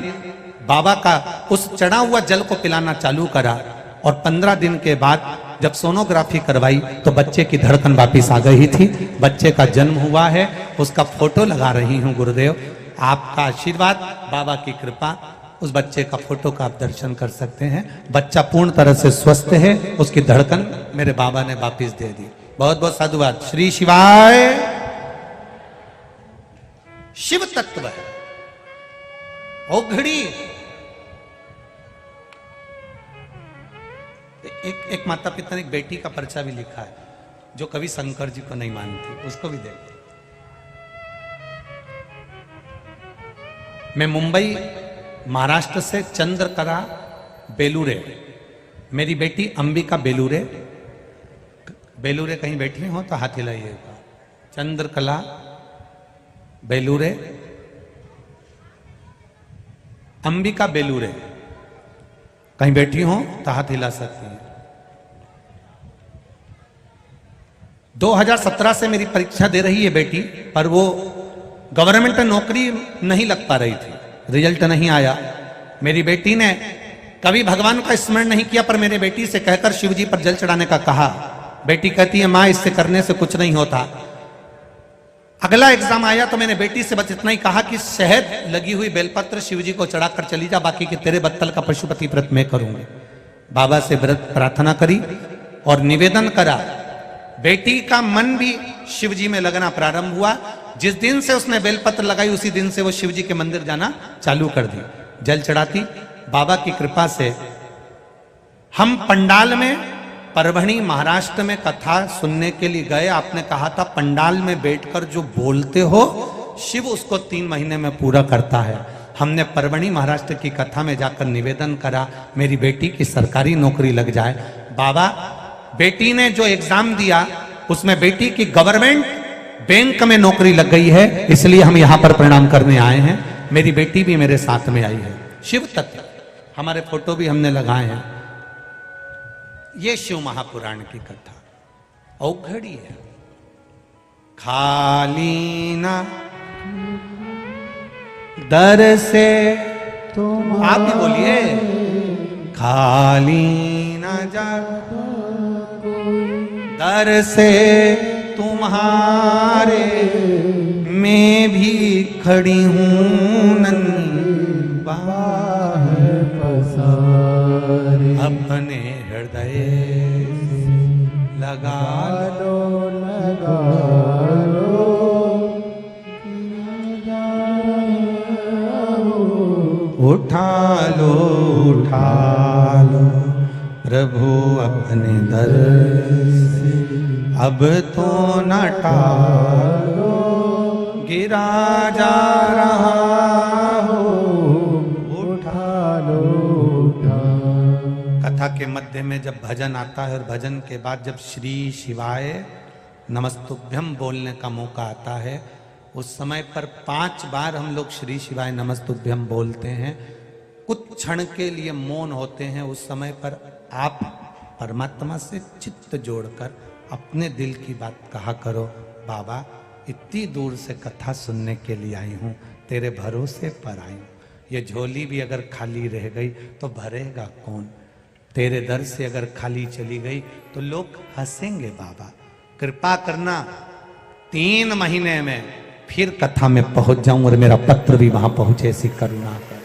बाबा का उस चढ़ा हुआ जल को पिलाना चालू करा और 15 दिन के बाद जब सोनोग्राफी करवाई तो बच्चे की धड़कन वापिस आ गई थी। बच्चे का जन्म हुआ है, उसका फोटो लगा रही हूं। गुरुदेव आपका आशीर्वाद, बाबा की कृपा, उस बच्चे का फोटो का आप दर्शन कर सकते हैं। बच्चा पूर्ण तरह से स्वस्थ है, उसकी धड़कन मेरे बाबा ने वापिस दे दी। बहुत बहुत साधुवाद। श्री शिवाय। शिव तत्व है औघड़ी। एक माता पिता ने एक बेटी का पर्चा भी लिखा है। जो कभी शंकर जी को नहीं मानती, उसको भी देखो। मैं मुंबई महाराष्ट्र से चंद्रकला बेलूरे, मेरी बेटी अंबिका बेलूरे, बेलूरे कहीं बैठी हो तो हाथ हिलाइएगा। चंद्रकला बेलूरे, अंबिका बेलूरे कहीं बैठी हो तो हाथ हिला सकती है। 2017 से मेरी परीक्षा दे रही है बेटी, पर वो गवर्नमेंट नौकरी नहीं लग पा रही थी, रिजल्ट नहीं आया। मेरी बेटी ने कभी भगवान का स्मरण नहीं किया, पर मेरे बेटी से कहकर शिव जी पर जल चढ़ाने का कहा। बेटी कहती है माँ इससे करने से कुछ नहीं होता। अगला एग्जाम आया तो मैंने बेटी से बस इतना ही कहा कि शहद लगी हुई बेलपत्र शिव जी को चढ़ाकर चली जा, बाकी कि तेरे बत्तल का पशुपति व्रत मैं करूंगी। बाबा से व्रत प्रार्थना करी और निवेदन करा। बेटी का मन भी शिव जी में लगना प्रारंभ हुआ। जिस दिन से उसने बेलपत्र लगाई उसी दिन से वो शिव जी के मंदिर जाना चालू कर दी, जल चढ़ाती। बाबा की कृपा से हम पंडाल में परभणी महाराष्ट्र में कथा सुनने के लिए गए। आपने कहा था पंडाल में बैठकर जो बोलते हो शिव उसको 3 महीने में पूरा करता है। हमने परभणी महाराष्ट्र की कथा में जाकर निवेदन करा मेरी बेटी की सरकारी नौकरी लग जाए। बाबा बेटी ने जो एग्जाम दिया उसमें बेटी की गवर्नमेंट बैंक में नौकरी लग गई है, इसलिए हम यहां पर प्रणाम करने आए हैं। मेरी बेटी भी मेरे साथ में आई है। शिव तत्व हमारे फोटो भी हमने लगाए हैं। ये शिव महापुराण की कथा औघड़ी है। खाली ना दर से तुम, आप भी बोलिए, खाली ना जा दर से तुम्हारे मैं भी खड़ी हूं नन्ही बाहर पसारे, अपने हृदय लगा लो लगा लो, उठा लो प्रभु अपने दर से अब तो न टालो, गिरा जा रहा हो उठा लो। कथा के मध्य में जब भजन आता है और भजन के बाद जब श्री शिवाय नमस्तुभ्यम बोलने का मौका आता है, उस समय पर 5 बार हम लोग श्री शिवाय नमस्तुभ्यम बोलते हैं। कुछ क्षण के लिए मौन होते हैं। उस समय पर आप परमात्मा से चित्त जोड़कर अपने दिल की बात कहा करो, बाबा इतनी दूर से कथा सुनने के लिए आई हूँ, तेरे भरोसे पर आई हूँ। ये झोली भी अगर खाली रह गई तो भरेगा कौन? तेरे दर से अगर खाली चली गई तो लोग हंसेंगे। बाबा कृपा करना 3 महीने में फिर कथा में पहुंच जाऊं और मेरा पत्र भी वहां पहुंचे, ऐसी करुणा कर।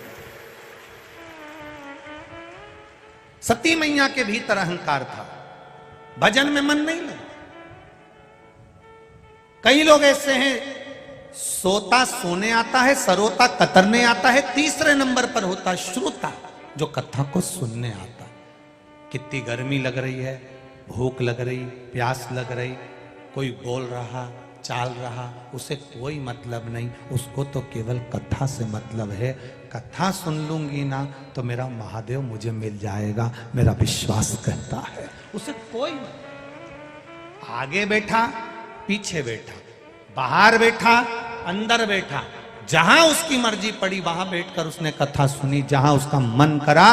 सती मैया के भीतर अहंकार था, भजन में मन नहीं लगा। कई लोग ऐसे हैं, सोता सोने आता है, सरोता कतरने आता है, तीसरे नंबर पर होता श्रोता जो कथा को सुनने आता। कितनी गर्मी लग रही है, भूख लग रही, प्यास लग रही, कोई बोल रहा चाल रहा, उसे कोई मतलब नहीं, उसको तो केवल कथा से मतलब है। कथा सुन लूंगी ना तो मेरा महादेव मुझे मिल जाएगा, मेरा विश्वास कहता है। उसे कोई आगे बैठा पीछे बैठा, बाहर बैठा अंदर बैठा, जहां उसकी मर्जी पड़ी वहां बैठकर उसने कथा सुनी। जहां उसका मन करा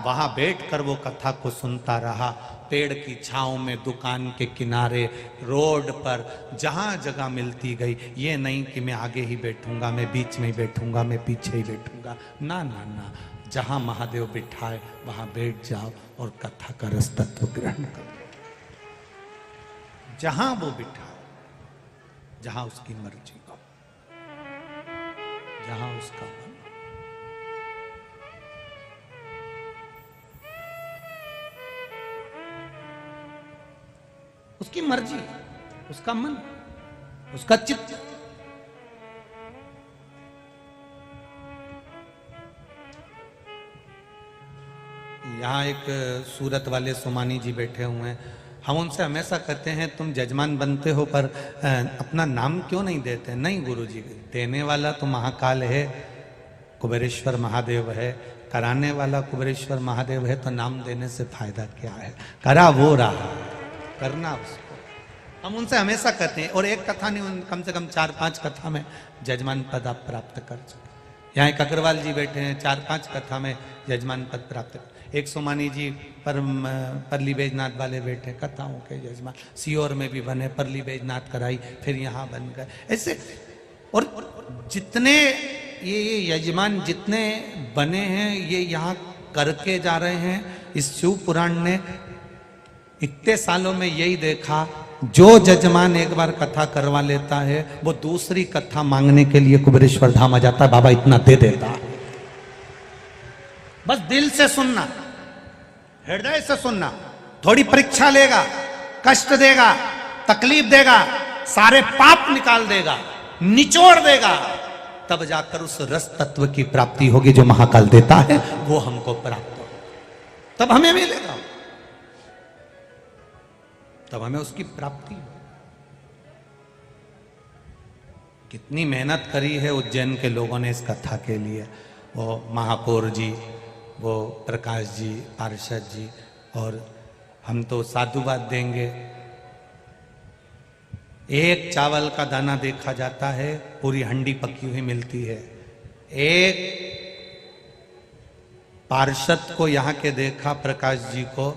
वहां बैठकर वो कथा को सुनता रहा। पेड़ की छांव में, दुकान के किनारे, रोड पर, जहां जगह मिलती गई। ये नहीं कि मैं आगे ही बैठूंगा, मैं बीच में ही बैठूंगा, मैं पीछे ही बैठूंगा। ना ना ना, जहां महादेव बिठाए वहां बैठ जाओ और कथा का रस तत्व ग्रहण करो। जहां वो बिठाए, जहां उसकी मर्जी हो, जहां उसका मन। उसकी मर्जी, उसका मन, उसका चित्त। यहाँ एक सूरत वाले सोमानी जी बैठे हुए हैं। हम उनसे हमेशा कहते हैं तुम जजमान बनते हो पर अपना नाम क्यों नहीं देते? नहीं गुरुजी, देने वाला तो महाकाल है, कुबेरेश्वर महादेव है, कराने वाला कुबेरेश्वर महादेव है, तो नाम देने से फायदा क्या है? करा वो रहा, करना उसको। हम उनसे हमेशा कहते हैं, और एक कथा नहीं, कम से कम 4-5 कथा में जजमान पद आप प्राप्त कर चुके। यहाँ एक अग्रवाल जी बैठे हैं, 4-5 कथा में जजमान पद प्राप्त। एक सोमानी जी परली बैजनाथ वाले बैठे, कथाओं के जजमान, सीहोर में भी बने, परली बैजनाथ कराई, फिर यहाँ बन गए, ऐसे। और जितने ये यजमान जितने बने हैं, ये यहाँ करके जा रहे हैं। इस शिव पुराण ने इतने सालों में यही देखा, जो जजमान एक बार कथा करवा लेता है वो दूसरी कथा मांगने के लिए कुबेरेश्वर धाम आ जाता है, बाबा इतना दे देता। बस दिल से सुनना, हृदय से सुनना। थोड़ी परीक्षा लेगा, कष्ट देगा, तकलीफ देगा, सारे पाप निकाल देगा, निचोड़ देगा, तब जाकर उस रस तत्व की प्राप्ति होगी जो महाकाल देता है, वो हमको प्राप्त हो, तब हमें मिलेगा, तब हमें उसकी प्राप्ति हो। कितनी मेहनत करी है उज्जैन के लोगों ने इस कथा के लिए, वो महापौर जी, वो प्रकाश जी, पार्षद जी, और हम तो साधुवाद देंगे। एक चावल का दाना देखा जाता है, पूरी हंडी पकी हुई मिलती है। एक पार्षद को यहाँ के देखा, प्रकाश जी को,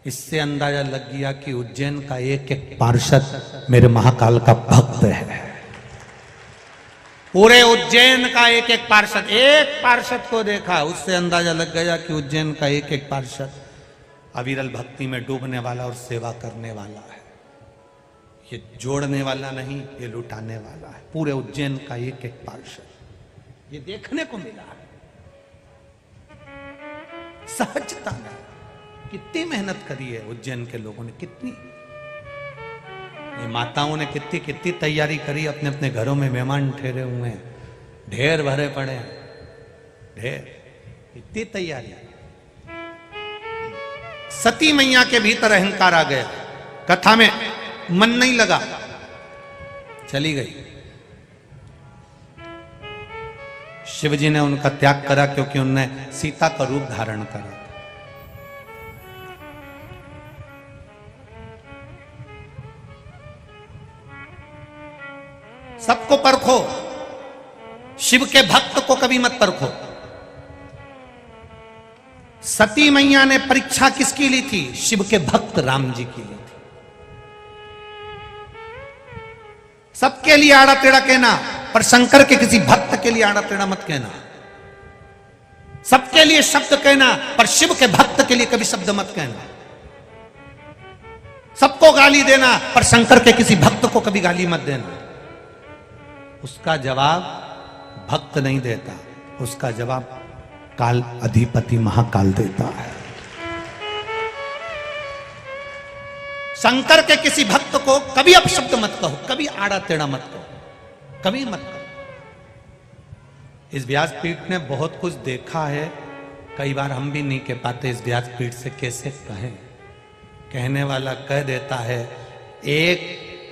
इससे अंदाजा लग गया कि उज्जैन का एक एक पार्षद मेरे महाकाल का भक्त है। पूरे उज्जैन का एक एक पार्षद को देखा, उससे अंदाजा लग गया कि उज्जैन का एक एक पार्षद अविरल भक्ति में डूबने वाला और सेवा करने वाला है। ये जोड़ने वाला नहीं, ये लुटाने वाला है। पूरे उज्जैन का एक एक पार्षद, ये देखने को मिला है। सहजता में कितनी मेहनत करी है उज्जैन के लोगों ने, कितनी, ये माताओं ने कितनी तैयारी करी, अपने अपने घरों में मेहमान ठहरे हुए हैं, ढेर भरे पड़े हैं, ढेर, इतनी तैयारी। सती मैया के भीतर अहंकार आ गया, कथा में मन नहीं लगा, चली गई। शिवजी ने उनका त्याग करा क्योंकि उनने सीता का रूप धारण करा। सबको परखो, शिव के भक्त को कभी मत परखो। सती मैया ने परीक्षा किसकी ली थी? शिव के भक्त राम जी की ली थी। सबके लिए आड़ा टेढ़ा कहना, पर शंकर के किसी भक्त के लिए आड़ा टेढ़ा मत कहना। सबके लिए शब्द कहना, पर शिव के भक्त के लिए कभी शब्द मत कहना। सबको गाली देना, पर शंकर के किसी भक्त को कभी गाली मत देना। उसका जवाब भक्त नहीं देता, उसका जवाब काल अधिपति महाकाल देता है। शंकर के किसी भक्त को कभी अपशब्द मत कहो, कभी आड़ा टेढ़ा मत कहो, कभी मत कहो। इस व्यासपीठ ने बहुत कुछ देखा है, कई बार हम भी नहीं कह पाते इस व्यासपीठ से कैसे कहें। कहने वाला कह देता है। एक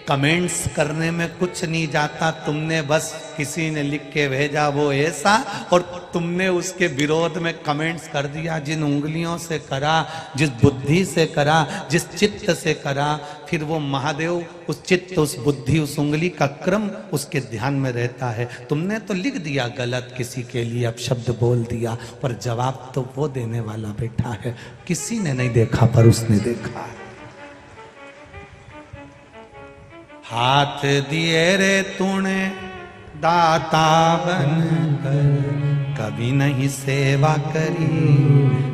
कमेंट्स करने में कुछ नहीं जाता, तुमने बस किसी ने लिख के भेजा वो ऐसा, और तुमने उसके विरोध में कमेंट्स कर दिया। जिन उंगलियों से करा, जिस बुद्धि से करा, जिस चित्त से करा, फिर वो महादेव उस चित्त, उस बुद्धि, उस उंगली का क्रम उसके ध्यान में रहता है। तुमने तो लिख दिया गलत किसी के लिए, अब शब्द बोल दिया, पर जवाब तो वो देने वाला बैठा है। किसी ने नहीं देखा पर उसने देखा। हाथ दिए रे तूने दाता बनकर, कभी नहीं सेवा करी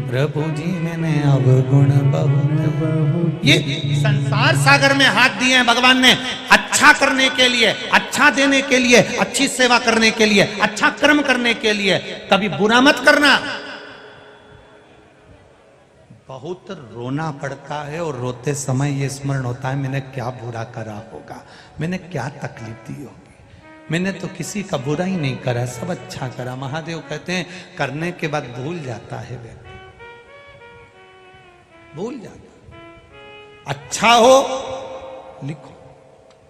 प्रभु जी मैंने अवगुण बहुत। ये संसार सागर में हाथ दिए हैं भगवान ने अच्छा करने के लिए, अच्छा देने के लिए, अच्छी सेवा करने के लिए, अच्छा कर्म करने के लिए। कभी बुरा मत करना। बहुत रोना पड़ता है और रोते समय ये स्मरण होता है मैंने क्या बुरा करा होगा, मैंने क्या तकलीफ दी होगी। मैंने तो किसी का बुरा ही नहीं करा, सब अच्छा करा। महादेव कहते हैं करने के बाद भूल जाता है व्यक्ति, भूल जाता। अच्छा हो लिखो,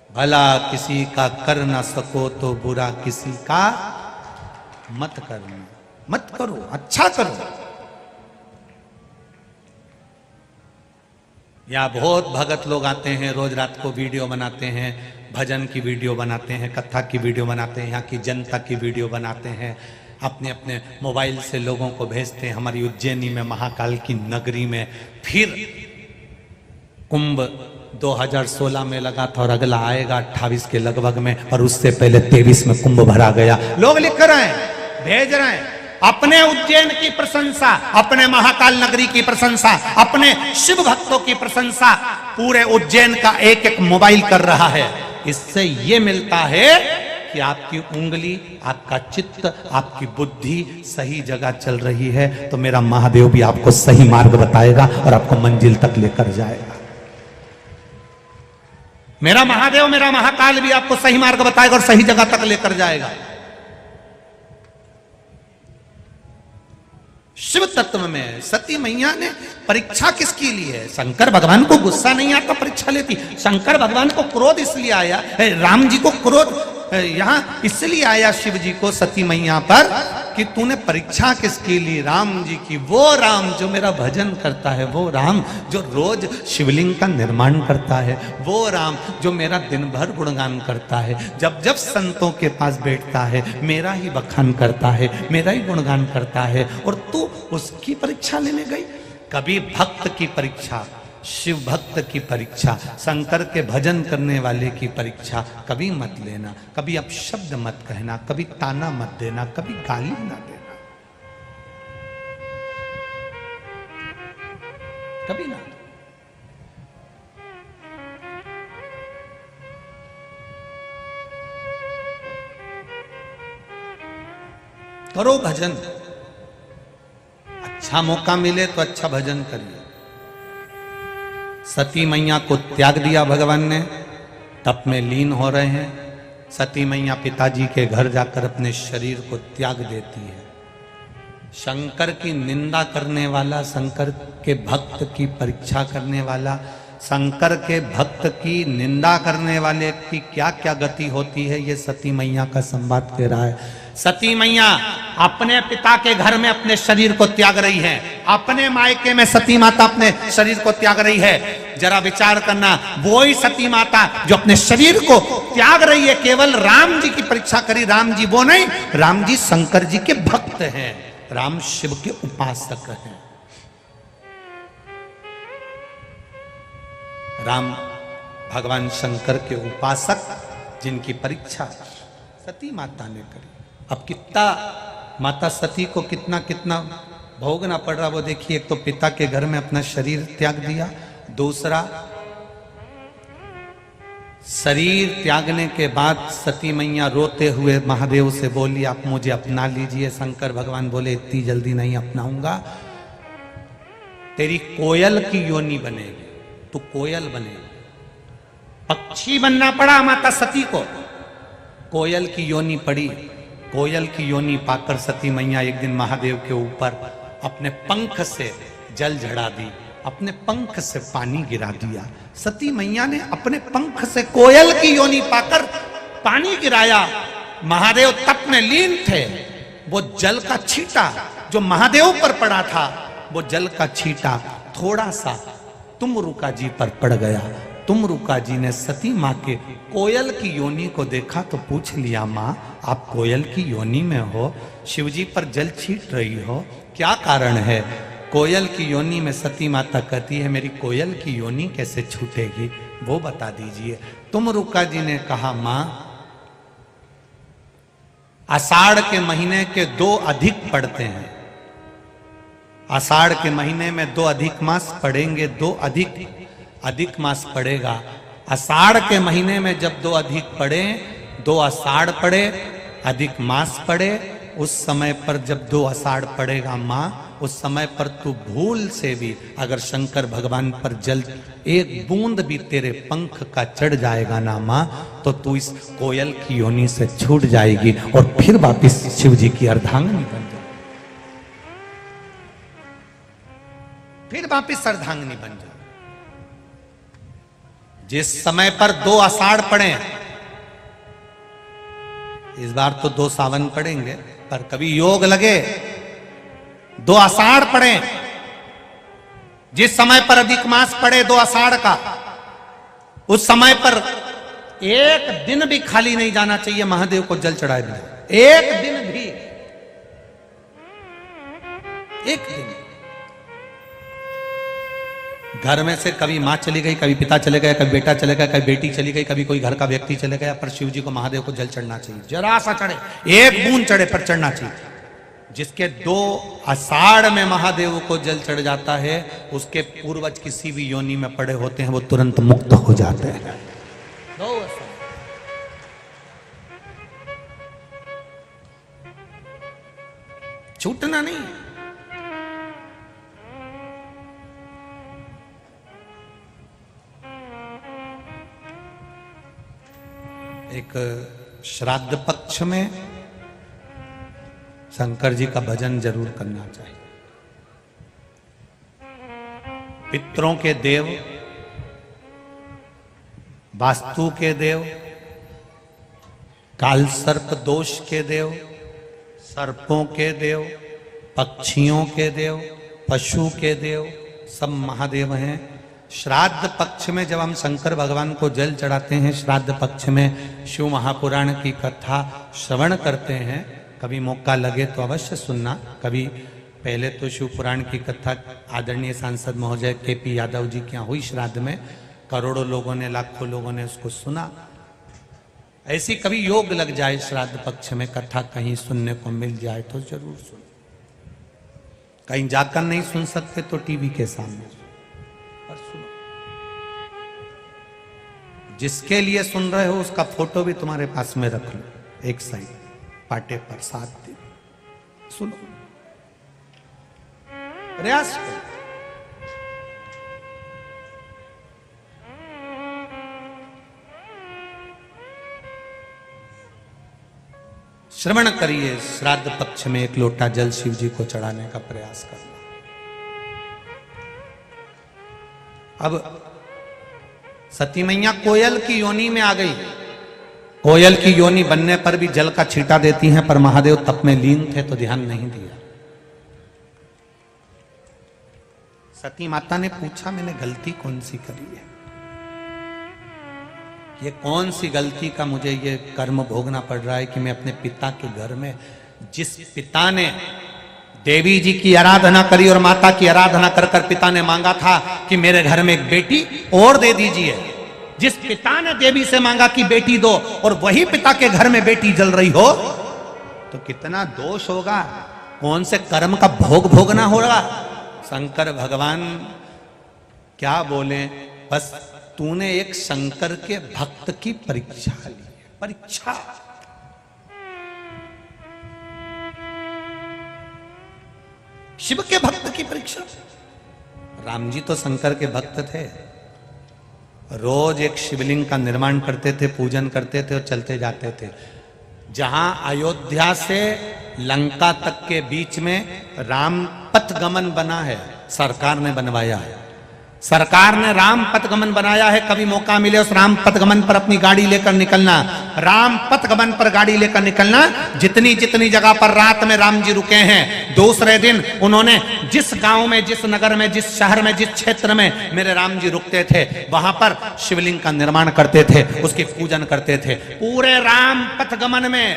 भला किसी का कर ना सको तो बुरा किसी का मत करना, मत करो, अच्छा करो। यहाँ बहुत भगत लोग आते हैं, रोज रात को वीडियो बनाते हैं, भजन की वीडियो बनाते हैं, कथा की वीडियो बनाते हैं, यहाँ की जनता की वीडियो बनाते हैं, अपने अपने मोबाइल से लोगों को भेजते हैं। हमारी उज्जैनी में, महाकाल की नगरी में फिर कुंभ 2016 में लगा था और अगला आएगा 28 के लगभग में, और उससे पहले 23 में कुंभ भरा गया। लोग लिख कर रहे हैं, भेज रहे हैं अपने उज्जैन की प्रशंसा, अपने महाकाल नगरी की प्रशंसा, अपने शिव भक्तों की प्रशंसा पूरे उज्जैन का एक एक मोबाइल कर रहा है। इससे ये मिलता है कि आपकी उंगली, आपका चित्त, आपकी बुद्धि सही जगह चल रही है, तो मेरा महादेव भी आपको सही मार्ग बताएगा और आपको मंजिल तक लेकर जाएगा। मेरा महादेव, मेरा महाकाल भी आपको सही मार्ग बताएगा और सही जगह तक लेकर जाएगा। शिव तत्व में सती मैया ने परीक्षा किसकी ली है? शंकर भगवान को गुस्सा नहीं आता, परीक्षा लेती। शंकर भगवान को क्रोध इसलिए आया, राम जी को क्रोध यहां इसलिए आया शिव जी को सती मैया पर कि तूने परीक्षा किसकी ली? राम जी की। वो राम जो मेरा भजन करता है, वो राम जो रोज शिवलिंग का निर्माण करता है, वो राम जो मेरा दिन भर गुणगान करता है, जब जब संतों के पास बैठता है मेरा ही बखान करता है, मेरा ही गुणगान करता है, और तू उसकी परीक्षा लेने गई। कभी भक्त की परीक्षा, शिव भक्त की परीक्षा, शंकर के भजन करने वाले की परीक्षा कभी मत लेना, कभी अपशब्द मत कहना, कभी ताना मत देना, कभी गाली ना देना, कभी ना। करो भजन, अच्छा मौका मिले तो अच्छा भजन करिए। सती मैया को त्याग दिया भगवान ने, तप में लीन हो रहे हैं। सती मैया पिताजी के घर जाकर अपने शरीर को त्याग देती है। शंकर की निंदा करने वाला, शंकर के भक्त की परीक्षा करने वाला, शंकर के भक्त की निंदा करने वाले की क्या क्या गति होती है, ये सती मैया का संवाद कह रहा है। सती मैया अपने पिता के घर में अपने शरीर को त्याग रही है, अपने मायके में सती माता अपने शरीर को त्याग रही है। जरा विचार करना, वो ही सती माता जो अपने शरीर को त्याग रही है, केवल राम जी की परीक्षा करी। राम जी वो नहीं, राम जी शंकर जी के भक्त हैं, राम शिव के उपासक हैं। राम भगवान शंकर के उपासक जिनकी परीक्षा सती माता ने करी। अब कितना माता सती को कितना कितना भोगना पड़ रहा वो देखिए। एक तो पिता के घर में अपना शरीर त्याग दिया, दूसरा शरीर त्यागने के बाद सती मैया रोते हुए महादेव से बोली आप मुझे अपना लीजिए। शंकर भगवान बोले इतनी जल्दी नहीं अपनाऊंगा, तेरी कोयल की योनि बनेगी, तू कोयल बनेगी। पक्षी बनना पड़ा माता सती को, कोयल की योनि पड़ी। कोयल की योनि पाकर सती मैया एक दिन महादेव के ऊपर अपने पंख से जल झड़ा दी, अपने पंख से पानी गिरा दिया। सती मैया ने अपने पंख से कोयल की योनि पाकर पानी गिराया। महादेव तप में लीन थे। वो जल का छींटा जो महादेव पर पड़ा था, वो जल का छींटा थोड़ा सा तुमरुका जी पर पड़ गया। तुमरुका जी ने सती माँ के कोयल की योनि को देखा तो पूछ लिया, माँ आप कोयल की योनि में हो, शिवजी पर जल छींट रही हो, क्या कारण है? कोयल की योनि में सती माता कहती है मेरी कोयल की योनि कैसे छूटेगी, वो बता दीजिए। तुमरुका जी ने कहा, माँ आषाढ़ के महीने के 2 अधिक पड़ते हैं, आषाढ़ के महीने में 2 अधिक मास पड़ेंगे, 2 अधिक मास पड़ेगा। आषाढ़ के महीने में जब 2 अधिक पड़े, 2 आषाढ़ पड़े, अधिक मास पड़े, उस समय पर जब 2 आषाढ़ पड़ेगा माँ, उस समय पर तू भूल से भी अगर शंकर भगवान पर जल एक बूंद भी तेरे पंख का चढ़ जाएगा ना माँ, तो तू इस कोयल की योनि से छूट जाएगी और फिर वापिस शिव जी की अर्धांगिनी बन जाएगी, फिर वापिस अर्धांगिनी बन जाएगी। जिस समय पर 2 आषाढ़ पड़े, इस बार तो 2 सावन पड़ेंगे, पर कभी योग लगे 2 आषाढ़ पड़े, जिस समय पर अधिक मास पड़े 2 आषाढ़ का, उस समय पर एक दिन भी खाली नहीं जाना चाहिए महादेव को जल चढ़ाए बिना। एक दिन भी, एक दिन। घर में से कभी मां चली गई, कभी पिता चले गए, कभी बेटा चले गया, कभी बेटी चली गई, कभी कोई घर का व्यक्ति चले गया, पर शिव जी को महादेव को जल चढ़ना चाहिए। जरा सा चढ़े, एक बूंद चढ़े पर चढ़ना चाहिए। जिसके 2 आषाढ़ में महादेव को जल चढ़ जाता है, उसके पूर्वज किसी भी योनि में पड़े होते हैं वो तुरंत मुक्त हो जाते हैं। 2 आषाढ़। छूटना नहीं। एक श्राद्ध पक्ष में शंकर जी का भजन जरूर करना चाहिए। पितरों के देव, वास्तु के देव, काल सर्प दोष के देव, सर्पों के देव, पक्षियों के देव, पशु के देव, सब महादेव हैं। श्राद्ध पक्ष में जब हम शंकर भगवान को जल चढ़ाते हैं, श्राद्ध पक्ष में शिव महापुराण की कथा श्रवण करते हैं, कभी मौका लगे तो अवश्य सुनना। कभी पहले तो शिव पुराण की कथा आदरणीय सांसद महोदय केपी यादव जी के यहाँ हुई श्राद्ध में, करोड़ों लोगों ने, लाखों लोगों ने उसको सुना। ऐसी कभी योग लग जाए श्राद्ध पक्ष में कथा कहीं सुनने को मिल जाए तो जरूर सुन। कहीं जाकर नहीं सुन सकते तो टीवी के सामने पर सुनो। जिसके लिए सुन रहे हो उसका फोटो भी तुम्हारे पास में रख लो, एक साइड पाटे पर 7 दिन सुनो, प्रयास करो। श्रवण करिए। श्राद्ध पक्ष में 1 लोटा जल शिव जी को चढ़ाने का प्रयास करना। अब सती मैया कोयल की योनि में आ गई। कोयल की योनि बनने पर भी जल का छींटा देती हैं, पर महादेव तप में लीन थे तो ध्यान नहीं दिया। सती माता ने पूछा, मैंने गलती कौन सी करी है? ये कौन सी गलती का मुझे ये कर्म भोगना पड़ रहा है कि मैं अपने पिता के घर में, जिस पिता ने देवी जी की आराधना करी और माता की आराधना कर कर पिता ने मांगा था कि मेरे घर में एक बेटी और दे दीजिए, जिस पिता ने देवी से मांगा कि बेटी दो और वही पिता के घर में बेटी जल रही हो, तो कितना दोष होगा, कौन से कर्म का भोग भोगना होगा। शंकर भगवान क्या बोले, बस तूने एक शंकर के भक्त की परीक्षा ली। परीक्षा, शिव के भक्त की परीक्षा। राम जी तो शंकर के भक्त थे, रोज एक शिवलिंग का निर्माण करते थे, पूजन करते थे और चलते जाते थे। जहां अयोध्या से लंका तक के बीच में राम पथ गमन बना है, सरकार ने बनवाया है। सरकार ने राम पथगमन बनाया है। कभी मौका मिले उस राम पथगमन पर अपनी गाड़ी लेकर निकलना, राम पथगमन पर गाड़ी लेकर निकलना। जितनी जितनी जगह पर रात में राम जी रुके हैं, दूसरे दिन उन्होंने जिस गांव में, जिस नगर में, जिस शहर में, जिस क्षेत्र में मेरे राम जी रुकते थे, वहां पर शिवलिंग का निर्माण करते थे, उसकी पूजन करते थे। पूरे राम पथगमन में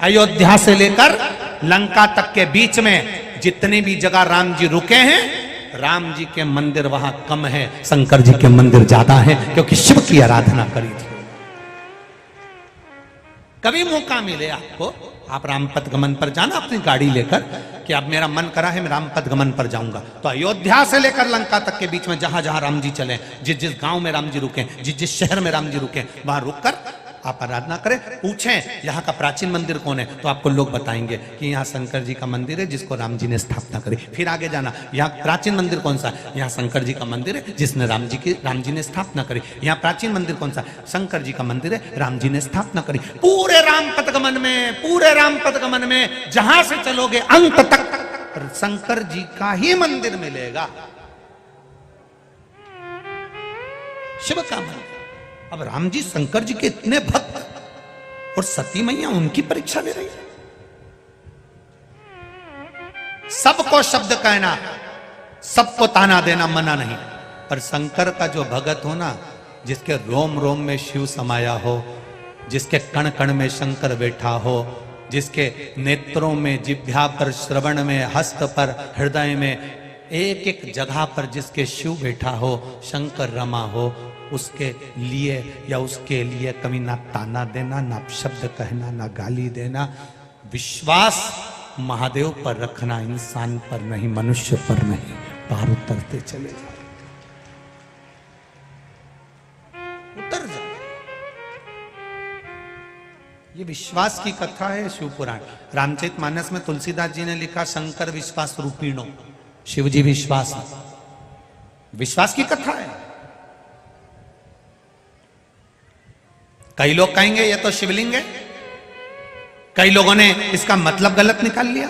अयोध्या से लेकर लंका तक के बीच में जितनी भी जगह राम जी रुके हैं, राम जी के मंदिर वहां कम है, शंकर जी के मंदिर ज्यादा है, क्योंकि शिव की आराधना करी थी। कभी मौका मिले आपको, आप राम पथगमन पर जाना अपनी गाड़ी लेकर, कि अब मेरा मन करा है मैं राम पथगमन पर जाऊंगा, तो अयोध्या से लेकर लंका तक के बीच में जहां जहां राम जी चले, जिस जिस गांव में राम जी रुके, जिस जिस शहर में राम जी रुके, वहां रुककर आप आराधना करें। पूछें यहाँ का प्राचीन मंदिर कौन है, तो आपको लोग बताएंगे कि यहाँ शंकर जी का मंदिर है जिसको राम जी ने स्थापना करी। फिर आगे जाना, यहाँ प्राचीन मंदिर कौन सा है, यहाँ शंकर जी का मंदिर है जिसने राम जी ने स्थापना करी। यहाँ प्राचीन मंदिर कौन सा, शंकर जी का मंदिर है, राम जी ने स्थापना करी। पूरे राम पथगमन में, पूरे राम पथगमन में जहां से चलोगे अंत तक शंकर जी का ही मंदिर मिलेगा, शिव का मंदिर। अब राम जी शंकर जी के इतने भक्त और सती मैया उनकी परीक्षा ले रही है। सबको शब्द कहना, सबको ताना देना मना नहीं, पर शंकर का जो भगत हो ना, जिसके रोम रोम में शिव समाया हो, जिसके कण कण में शंकर बैठा हो, जिसके नेत्रों में, जिह्वा पर, श्रवण में, हस्त पर, हृदय में, एक एक जगह पर जिसके शिव बैठा हो, शंकर रमा हो, उसके लिए या उसके लिए कभी ना ताना देना, ना शब्द कहना, ना गाली देना। विश्वास महादेव पर रखना, इंसान पर नहीं, मनुष्य पर नहीं। पार उतरते चले जाओ, उतर जाओ। ये विश्वास की कथा है शिव पुराण। रामचरितमानस में तुलसीदास जी ने लिखा शंकर विश्वास रूपीणो, शिव जी विश्वास, विश्वास की कथा है। कई लोग कहेंगे ये तो शिवलिंग है, कई लोगों ने इसका मतलब गलत निकाल लिया,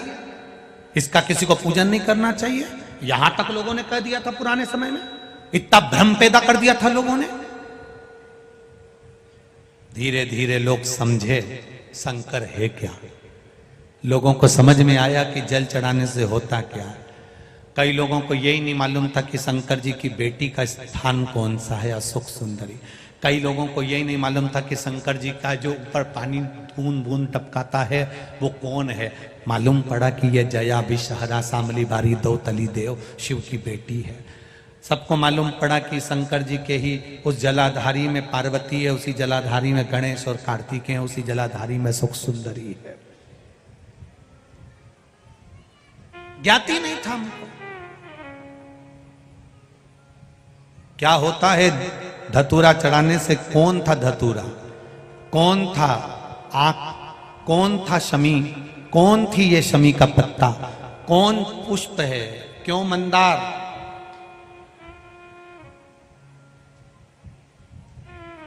इसका किसी को पूजन नहीं करना चाहिए, यहां तक लोगों ने कह दिया था पुराने समय में, इतना भ्रम पैदा कर दिया था लोगों ने। धीरे धीरे लोग समझे शंकर है क्या, लोगों को समझ में आया कि जल चढ़ाने से होता क्या है। कई लोगों को यही नहीं मालूम था कि शंकर जी की बेटी का स्थान कौन सा है, अशोक सुंदरी। कई लोगों को यही नहीं मालूम था कि शंकर जी का जो ऊपर पानी बूंद बूंद टपकाता है वो कौन है। मालूम पड़ा कि यह जया विषहरा सामली बारी दो तली देव शिव की बेटी है। सबको मालूम पड़ा कि शंकर जी के ही उस जलाधारी में पार्वती है, उसी जलाधारी में गणेश और कार्तिक है, उसी जलाधारी में सुख सुंदरी है। ज्ञाति नहीं था हमको क्या होता है धतूरा चढ़ाने से। कौन था धतूरा, कौन था आंख, कौन था शमी, कौन थी ये शमी का पत्ता, कौन पुष्प है, क्यों मंदार,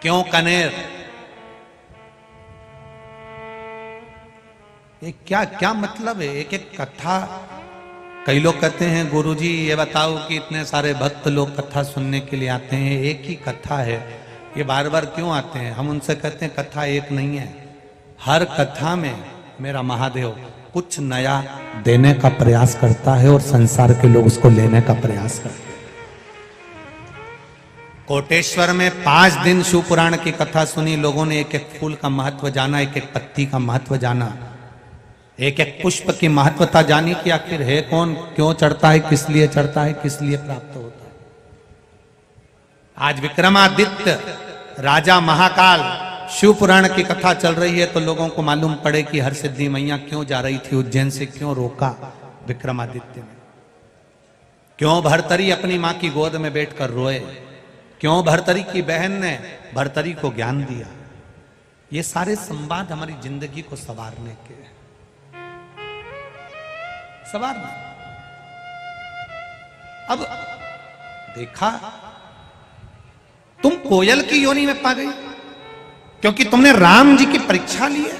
क्यों कनेर, ये क्या क्या मतलब है। एक एक कथा, कई लोग कहते हैं गुरुजी ये बताओ कि इतने सारे भक्त लोग कथा सुनने के लिए आते हैं, एक ही कथा है, ये बार बार क्यों आते हैं। हम उनसे कहते हैं कथा एक नहीं है, हर कथा में मेरा महादेव कुछ नया देने का प्रयास करता है और संसार के लोग उसको लेने का प्रयास करते हैं। कोटेश्वर में 5 दिन शिव पुराण की कथा सुनी, लोगों ने एक एक फूल का महत्व जाना, एक एक पत्ती का महत्व जाना, एक एक पुष्प की महत्वता जानी कि आखिर है कौन, क्यों चढ़ता है, किस लिए चढ़ता है, किस लिए प्राप्त होता है। आज विक्रमादित्य राजा महाकाल शिव पुराण की कथा चल रही है तो लोगों को मालूम पड़े कि हरसिद्धि मैया क्यों जा रही थी उज्जैन से, क्यों रोका विक्रमादित्य ने, क्यों भर्तरी अपनी मां की गोद में बैठकर रोए, क्यों भर्तरी की बहन ने भर्तरी को ज्ञान दिया। ये सारे संवाद हमारी जिंदगी को संवारने के हैं, संवारना। अब देखा तुम कोयल की योनि में पा गई क्योंकि तुमने राम जी की परीक्षा ली है।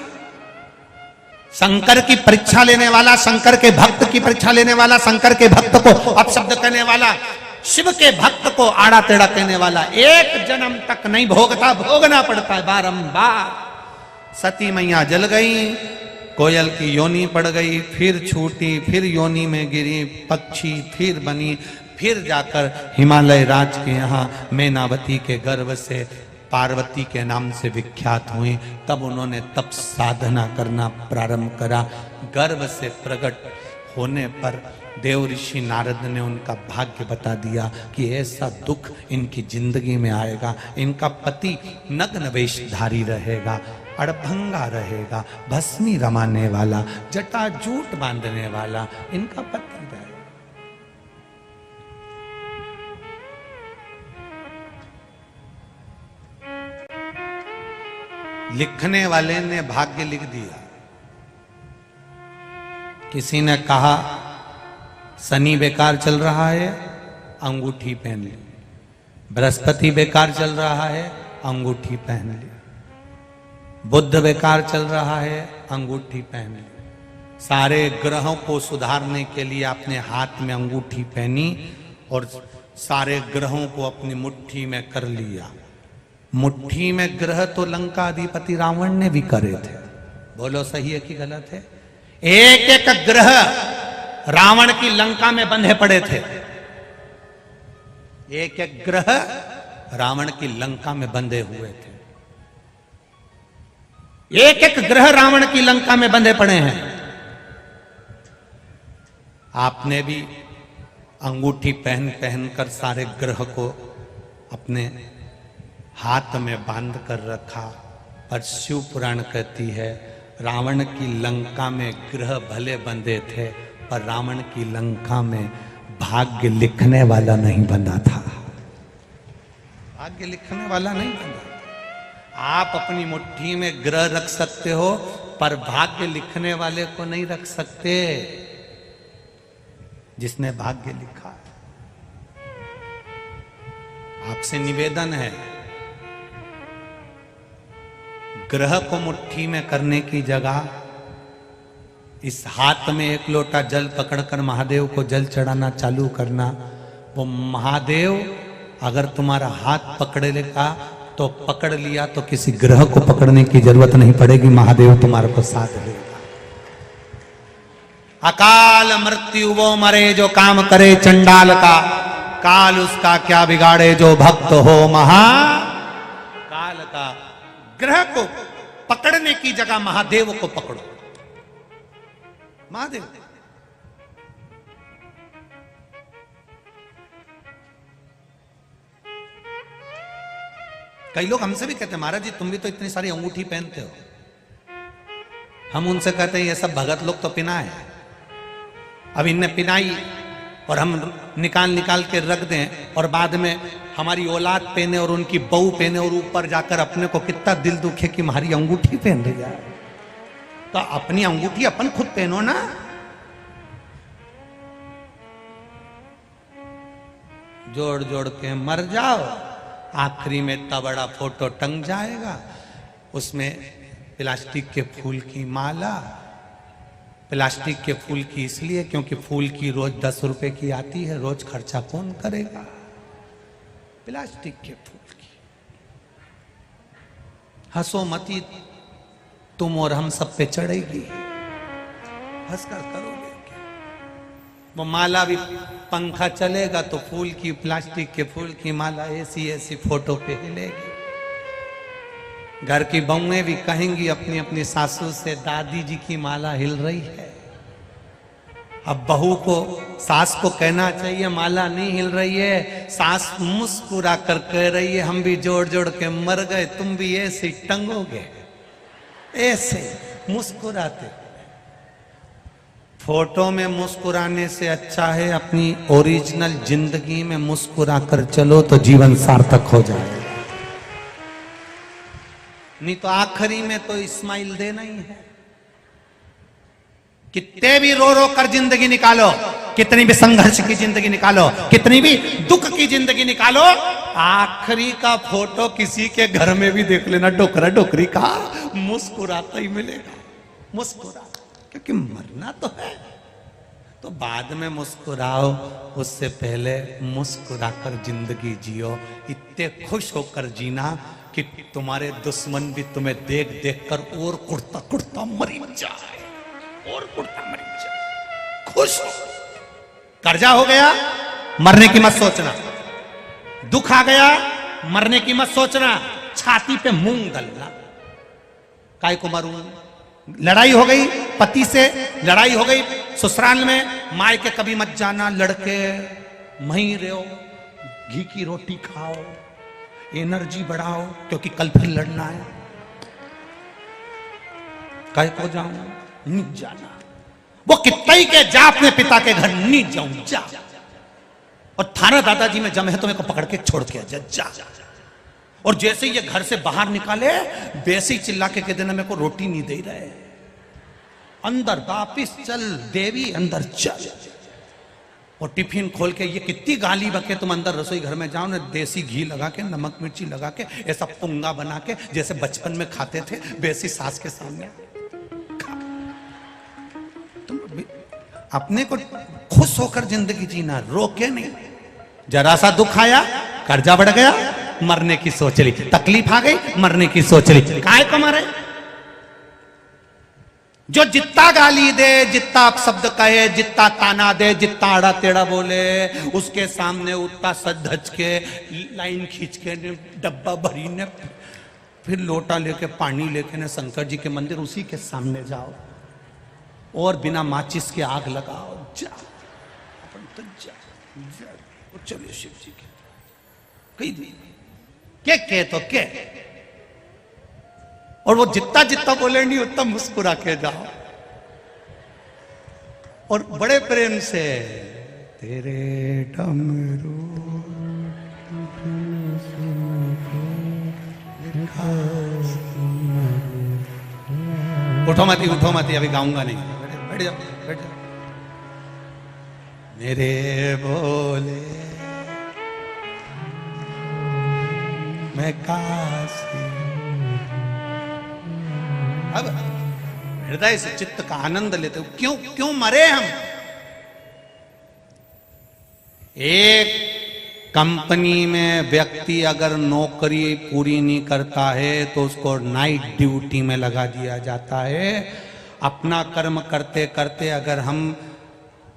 शंकर की परीक्षा लेने वाला, शंकर के भक्त की परीक्षा लेने वाला, शंकर के भक्त को अपशब्द कहने वाला, शिव के भक्त को आड़ा टेढ़ा कहने वाला, एक जन्म तक नहीं भोगता, भोगना पड़ता है बारंबार। सती मैया जल गई, कोयल की योनि पड़ गई, फिर छूटी, फिर योनि में गिरी, पक्षी फिर बनी, फिर जाकर हिमालय राज के यहाँ मैनावती के गर्भ से पार्वती के नाम से विख्यात हुई। तब उन्होंने तप साधना करना प्रारंभ करा। गर्भ से प्रकट होने पर देव ऋषि नारद ने उनका भाग्य बता दिया कि ऐसा दुख इनकी जिंदगी में आएगा, इनका पति नग्न वेशधारी रहेगा, अड़भंगा रहेगा, भस्मी रमाने वाला, जटाजूट बांधने वाला इनका पति रहेगा। लिखने वाले ने भाग्य लिख दिया। किसी ने कहा शनि बेकार चल रहा है, अंगूठी पहन ली, बृहस्पति बेकार चल रहा है, अंगूठी पहन ली, बुध बेकार चल रहा है, अंगूठी पहन ली। सारे ग्रहों को सुधारने के लिए अपने हाथ में अंगूठी पहनी और सारे ग्रहों को अपनी मुट्ठी में कर लिया। मुट्ठी में ग्रह तो लंका अधिपति रावण ने भी करे थे। बोलो सही है कि गलत है? एक एक ग्रह रावण की लंका में बंधे पड़े थे। एक एक ग्रह रावण की लंका में बंधे हुए थे। एक एक ग्रह रावण की लंका में बंधे पड़े हैं। आपने भी अंगूठी पहन पहन कर सारे ग्रह को अपने हाथ में बांध कर रखा, पर शिव पुराण कहती है रावण की लंका में ग्रह भले बंधे थे, पर रावण की लंका में भाग्य लिखने वाला नहीं बंधा था। भाग्य लिखने वाला नहीं बंधा। आप अपनी मुट्ठी में ग्रह रख सकते हो, पर भाग्य लिखने वाले को नहीं रख सकते, जिसने भाग्य लिखा। आपसे निवेदन है, ग्रह को मुट्ठी में करने की जगह इस हाथ में एक लोटा जल पकड़कर महादेव को जल चढ़ाना चालू करना। वो महादेव अगर तुम्हारा हाथ पकड़ेगा तो पकड़ लिया, तो किसी ग्रह को पकड़ने की जरूरत नहीं पड़ेगी, महादेव तुम्हारे को साथ लेगा। अकाल मृत्यु वो मरे जो काम करे चंडाल का, काल उसका क्या बिगाड़े जो भक्त हो महाकाल का। ग्रह को पकड़ने की जगह महादेव को पकड़ो। महादेव कई लोग हमसे भी कहते हैं महाराज जी तुम भी तो इतनी सारी अंगूठी पहनते हो। हम उनसे कहते हैं ये सब भगत लोग तो पिना है। अब इनने पिनाई और हम निकाल निकाल के रख दें और बाद में हमारी औलाद पहने और उनकी बहू पहने और ऊपर जाकर अपने को कितना दिल दुखे कि हमारी अंगूठी पहन रही है। तो अपनी अंगूठी अपन खुद पहनो ना। जोड़ जोड़ के मर जाओ, आखिरी में इतना बड़ा फोटो टंग जाएगा, उसमें प्लास्टिक के फूल की माला। प्लास्टिक के फूल की इसलिए क्योंकि फूल की रोज 10 रुपए की आती है, रोज खर्चा कौन करेगा? प्लास्टिक के फूल की। हंसो मती, तुम और हम सब पे चढ़ेगी, हंसकर करोगे क्या? वो माला भी पंखा चलेगा तो फूल की, प्लास्टिक के फूल की माला ऐसी ऐसी फोटो पे हिलेगी। घर की बहुएं भी कहेंगी अपनी अपनी सासू से दादी जी की माला हिल रही है। अब बहू को, सास को कहना चाहिए माला नहीं हिल रही है। सास मुस्कुरा कर कह रही है हम भी जोड़ जोड़ के मर गए, तुम भी ऐसे टंगोगे, ऐसे मुस्कुराते। फोटो में मुस्कुराने से अच्छा है अपनी ओरिजिनल जिंदगी में मुस्कुरा कर चलो तो जीवन सार्थक हो जाएगा। नहीं तो आखिरी में तो इस्माइल देना ही है। कितने भी रो रो कर जिंदगी निकालो, कितनी भी संघर्ष की जिंदगी निकालो, कितनी भी दुख की जिंदगी निकालो, आखिरी का फोटो किसी के घर में भी देख लेना डोकरा डोकरी का, मुस्कुराता ही मिलेगा। मुस्कुरा, क्योंकि मरना तो है। तो बाद में मुस्कुराओ, उससे पहले मुस्कुराकर जिंदगी जियो। इतने खुश होकर जीना कि तुम्हारे दुश्मन भी तुम्हें देख देख कर और कुड़ता कुड़ता मरी जाए, और कुड़ता मरी जाए। खुश हो। कर्जा हो गया, मरने की मत सोचना। दुख आ गया, मरने की मत सोचना। छाती पे मूंग दलना, काय को मरूं। लड़ाई हो गई पति से, लड़ाई हो गई ससुराल में, माय के कभी मत जाना। लड़के वहीं रहो, घी की रोटी खाओ, एनर्जी बढ़ाओ, क्योंकि कल फिर लड़ना है। काय को जाऊं, नहीं जाना। वो कितना ही के जा अपने पिता के घर, नहीं जाऊं, जा। और थाना दादाजी में जम है तो मेरे को पकड़ के छोड़ के जा। और जैसे ये घर से बाहर निकाले, वैसे ही चिल्ला के देना मेरे को रोटी नहीं दे रहे, अंदर वापिस चल देवी, अंदर चल। और टिफिन खोल के ये कितनी गाली बके, तुम अंदर रसोई घर में जाओ ना, देसी घी लगा के, नमक मिर्ची लगा के, ऐसा पुंगा बना के जैसे बचपन में खाते थे, वैसी सास के सामने खा। तुम अपने को खुश होकर जिंदगी जीना, रोके नहीं। जरा सा दुख आया, कर्जा बढ़ गया, मरने की सोच ली, तकलीफ आ गई मरने की सोच ली। काहे को मरे? जो जितना गाली दे, जितना अपशब्द कहे, जितना ताना दे, जितना आड़ा टेढ़ा बोले, उसके सामने उतना सज धज के लाइन खींच के डब्बा भरी ने, फिर लोटा लेके पानी लेके ने शंकर जी के मंदिर उसी के सामने जाओ और बिना माचिस के आग लगाओ, जाओ अपन तो जाओ, चलिए शिव जी के कही तो के और वो जितना जितना बोले नहीं उतना मुस्कुरा के जाओ और बड़े प्रेम से तेरे डमरू उठो मती अभी गाऊंगा नहीं, बैठ जाओ बैठ जाओ। मेरे बोले मैं काशी, अब हृदय से चित्त का आनंद लेते हो। क्यों मरे हम? एक कंपनी में व्यक्ति अगर नौकरी पूरी नहीं करता है तो उसको नाइट ड्यूटी में लगा दिया जाता है। अपना कर्म करते करते अगर हम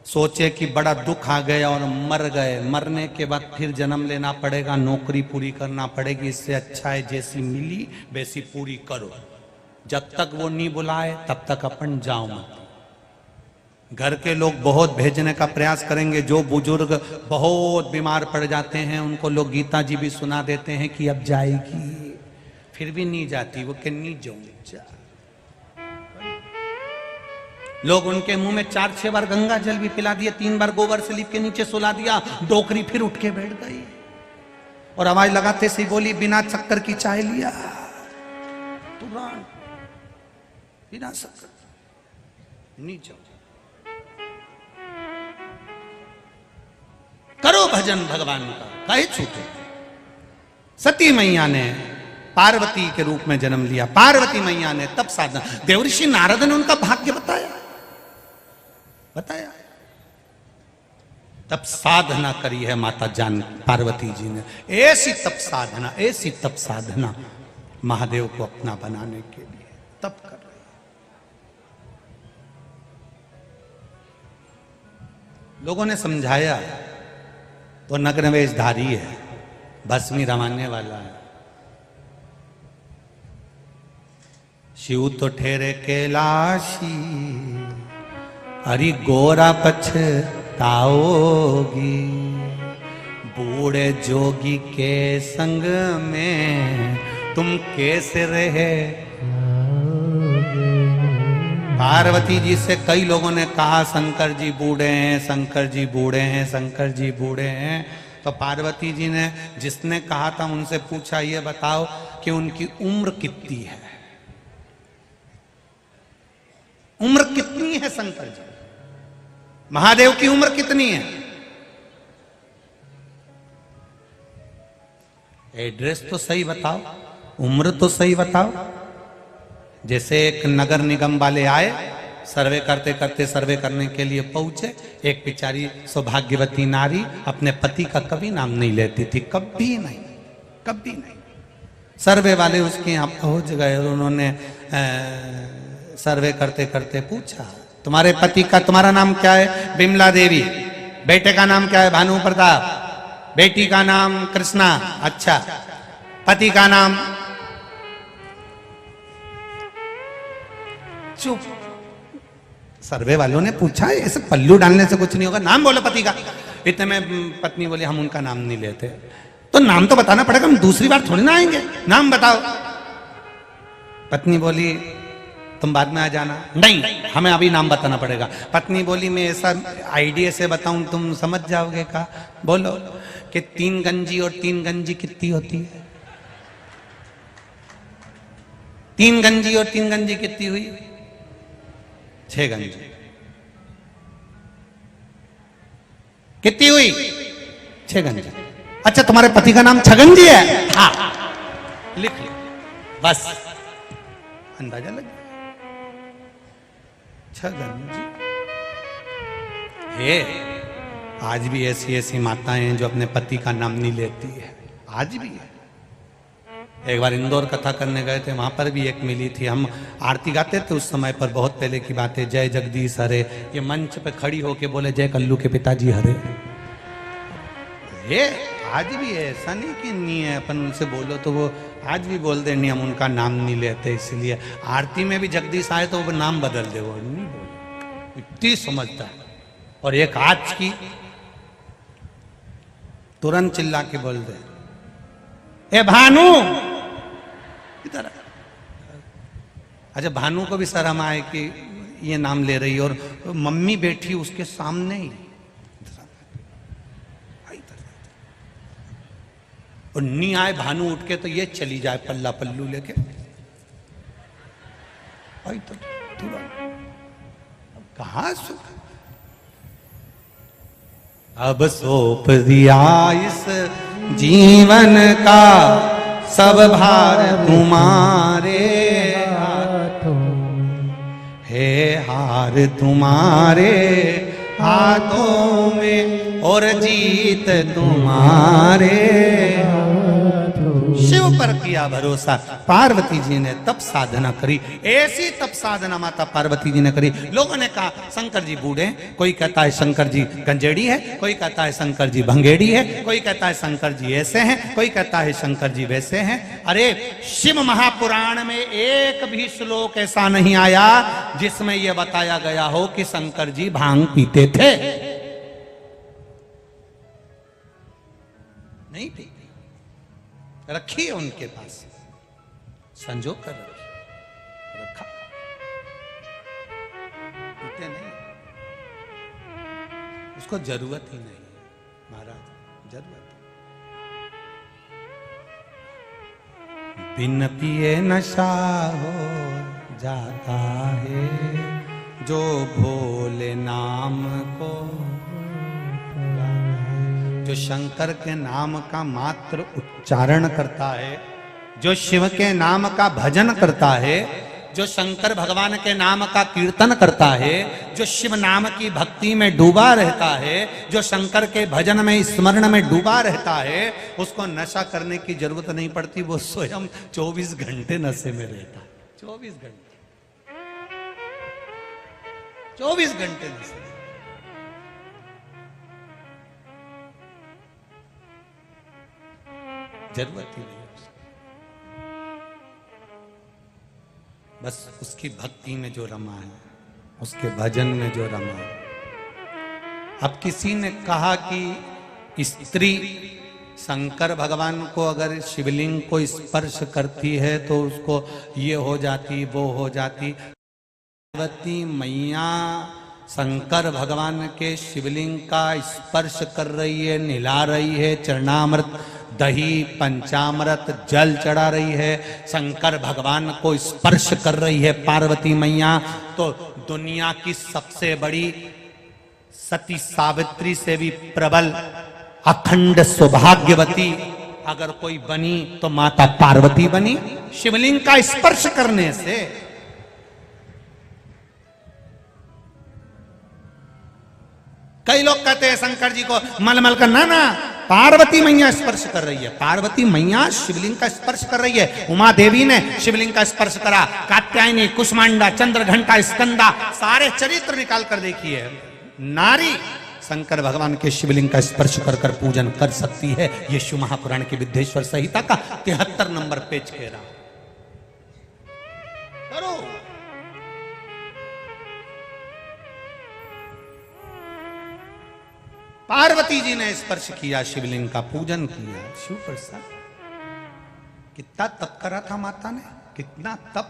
सोचे कि बड़ा दुख आ गया और मर गए, मरने के बाद फिर जन्म लेना पड़ेगा, नौकरी पूरी करना पड़ेगी, इससे अच्छा है जैसी मिली वैसी पूरी करो। जब तक वो नहीं बुलाए तब तक अपन जाओ मत। घर के लोग बहुत भेजने का प्रयास करेंगे, जो बुजुर्ग बहुत बीमार पड़ जाते हैं उनको लोग गीता जी भी सुना देते हैं कि अब जाएगी, फिर भी नहीं जाती, वो कि नहीं जाऊं जा। लोग उनके मुंह में 4-6 बार गंगा जल भी पिला दिया, 3 बार गोबर से लीप के नीचे सुला दिया, डोकरी फिर उठ के बैठ गई और आवाज लगाते से बोली बिना शक्कर की चाय लिया, तुरंत बिना शक्कर नहीं जाओ। करो भजन भगवान का, काहे छूटे। सती मैया ने पार्वती के रूप में जन्म लिया, पार्वती मैया ने तब साधना, देवऋषि नारद ने उनका भाग्य बताया, तब साधना करी है माता जान पार्वती जी ने। ऐसी तप साधना महादेव को अपना बनाने के लिए तब कर रही है। लोगों ने समझाया तो नग्न वेशधारी है, भस्मी रमाने वाला है। शिव तो ठहरे कैलाशी, हरि गोरा पछताओगी, बूढ़े जोगी के संग में तुम कैसे रहे। पार्वती जी से कई लोगों ने कहा शंकर जी बूढ़े हैं, शंकर जी बूढ़े हैं, शंकर जी बूढ़े हैं। तो पार्वती जी ने जिसने कहा था उनसे पूछा, ये बताओ कि उनकी उम्र कितनी है, उम्र कितनी है शंकर जी, महादेव की उम्र कितनी है। एड्रेस तो सही बताओ, उम्र तो सही बताओ। जैसे एक नगर निगम वाले आए, सर्वे करते करते सर्वे करने के लिए पहुंचे, एक बेचारी सौभाग्यवती नारी अपने पति का कभी नाम नहीं लेती थी, कभी नहीं, कभी नहीं। सर्वे वाले उसके यहाँ पहुंच गए और उन्होंने सर्वे करते करते पूछा, तुम्हारे पति का तुम्हारा नाम क्या है? बिमला देवी। बेटे का नाम क्या है? भानु प्रताप। बेटी का नाम कृष्णा। अच्छा, पति का नाम? चुप। सर्वे वालों ने पूछा, ऐसे पल्लू डालने से कुछ नहीं होगा, नाम बोलो पति का। इतने में पत्नी बोली, हम उनका नाम नहीं लेते। तो नाम तो बताना पड़ेगा, हम दूसरी बार थोड़ी ना आएंगे, नाम बताओ। पत्नी बोली, तुम बाद में आ जाना। नहीं, हमें अभी नाम बताना पड़ेगा। पत्नी बोली, मैं ऐसा आइडिया से बताऊं तुम समझ जाओगे का? बोलो कि 3 गंजी और 3 गंजी कितनी होती है? 3 गंजी और 3 गंजी कितनी हुई? 6 गंजी। कितनी हुई? 6 गंजी। अच्छा, तुम्हारे पति का नाम छगंजी है? हाँ, लिख लो, बस अंदाजा लग गया। 6 गंजी है। आज भी ऐसी ऐसी माताएं हैं जो अपने पति का नाम नहीं लेती है, आज भी है। एक बार इंदौर कथा करने गए थे, वहां पर भी एक मिली थी। हम आरती गाते थे उस समय पर, बहुत पहले की बात है। जय जगदीश हरे, ये मंच पे खड़ी होके बोले जय कल्लू के पिताजी हरे। ये आज भी है, ऐसा नहीं कि नहीं है, अपन उनसे बोलो तो वो आज भी बोलते नहीं, हम उनका नाम नहीं लेते। इसलिए आरती में भी जगदीश आए तो वो नाम बदल दे, वो नहीं बोले, इतनी समझता है। और एक आज की तुरंत चिल्ला के बोल दे, ए भानु इधर आ। अच्छा, भानु को भी शर्म आए कि ये नाम ले रही, और मम्मी बैठी उसके सामने ही, और नहीं आए भानु उठ के तो ये चली जाए पल्ला पल्लू लेके। भाई तो कहा सुख, अब सौंप दिया इस जीवन का सब भार तुम्हारे हाथों है, हार तुम्हारे हाथों में और जीत तुम्हारे। शिव पर किया भरोसा, पार्वती जी ने तप साधना करी। ऐसी तप साधना माता पार्वती जी ने करी। लोगों ने कहा शंकर जी बूढ़े, कोई कहता है शंकर जी गंजेड़ी है, कोई कहता है शंकर जी भंगेड़ी है, कोई कहता है शंकर जी ऐसे हैं, कोई कहता है शंकर जी वैसे हैं। अरे शिव महापुराण में एक भी श्लोक ऐसा नहीं आया जिसमें यह बताया गया हो कि शंकर जी भांग पीते थे। नहीं पीते, रखी है उनके पास, संजो कर रखा, पीते नहीं, उसको जरूरत ही नहीं है महाराज, जरूरत। बिन पिए नशा हो जाता है जो भोले नाम को, जो शंकर के नाम का मात्र उच्चारण करता है, जो शिव के नाम का भजन करता है, जो शंकर भगवान के नाम का कीर्तन करता है, जो शिव नाम की भक्ति में डूबा रहता है, जो शंकर के भजन में स्मरण में डूबा रहता है, उसको नशा करने की जरूरत नहीं पड़ती। वो स्वयं 24 घंटे नशे में रहता है। 24 घंटे, 24 घंटे नशे। जरूरत ही नहीं, बस उसकी भक्ति में जो रमा है, उसके भजन में जो रमा है। अब किसी ने कहा कि स्त्री शंकर भगवान को अगर शिवलिंग को स्पर्श करती है तो उसको ये हो जाती, वो हो जाती। पार्वती मैया शंकर भगवान के शिवलिंग का स्पर्श कर रही है, निला रही है, चरणामृत दही पंचामृत जल चढ़ा रही है, शंकर भगवान को स्पर्श कर रही है पार्वती मैया। तो दुनिया की सबसे बड़ी सती सावित्री से भी प्रबल अखंड सौभाग्यवती अगर कोई बनी तो माता पार्वती बनी, शिवलिंग का स्पर्श करने से। कई लोग कहते हैं शंकर जी को मलमल का, ना पार्वती मैया स्पर्श कर रही है। पार्वती मैया शिवलिंग का स्पर्श कर रही है। उमा देवी ने शिवलिंग का स्पर्श करा, कात्यायनी, कुष्मांडा, चंद्रघंटा, स्कंदा, सारे चरित्र निकाल कर देखिए। नारी शंकर भगवान के शिवलिंग का स्पर्श कर कर पूजन कर सकती है। ये शिव महापुराण की विद्येश्वर संहिता का 73 नंबर पेज कह रहा। करो। पार्वती जी ने स्पर्श किया, शिवलिंग का पूजन किया। शिव प्रसाद कितना तप करा था माता ने, कितना तप।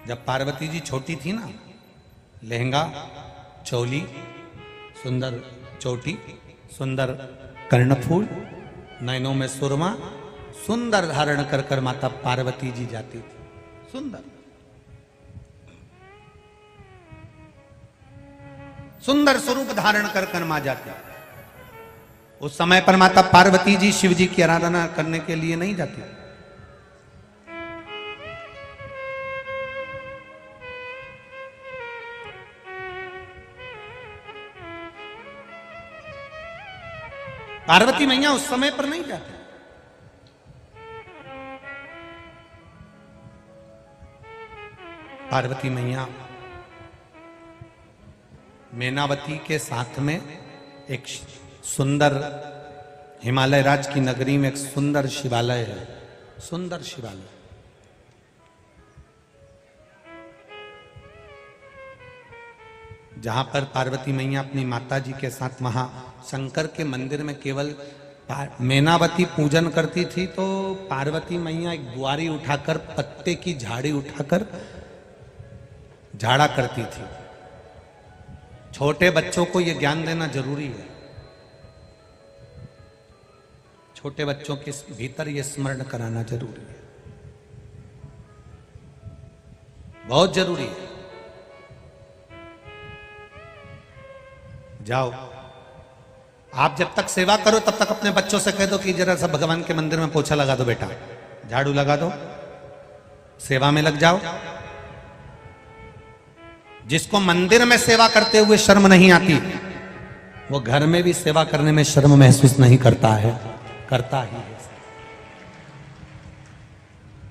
जब पार्वती जी छोटी थी ना, लहंगा, चोली, सुंदर चोटी, सुंदर कर्णफूल, नैनों में सुरमा, सुंदर धारण कर कर माता पार्वती जी जाती थी। सुंदर सुंदर स्वरूप धारण कर कर मां जाती। उस समय पर माता पार्वती जी शिव जी की आराधना करने के लिए नहीं जाती। पार्वती मैया उस समय पर नहीं जाती। पार्वती मैया मैनावती के साथ में एक सुंदर हिमालय राज्य की नगरी में एक सुंदर शिवालय है, सुंदर शिवालय। जहां पर पार्वती मैया अपनी माता जी के साथ वहां शंकर के मंदिर में केवल मैनावती पूजन करती थी, तो पार्वती मैया एक बुआरी उठाकर पत्ते की झाड़ी उठाकर झाड़ा करती थी। छोटे बच्चों को यह ज्ञान देना जरूरी है, छोटे बच्चों के भीतर यह स्मरण कराना जरूरी है, बहुत जरूरी है। जाओ, आप जब तक सेवा करो तब तक अपने बच्चों से कह दो कि जरा सा भगवान के मंदिर में पोछा लगा दो बेटा, झाड़ू लगा दो, सेवा में लग जाओ। जिसको मंदिर में सेवा करते हुए शर्म नहीं आती, वो घर में भी सेवा करने में शर्म महसूस नहीं करता है, करता ही है।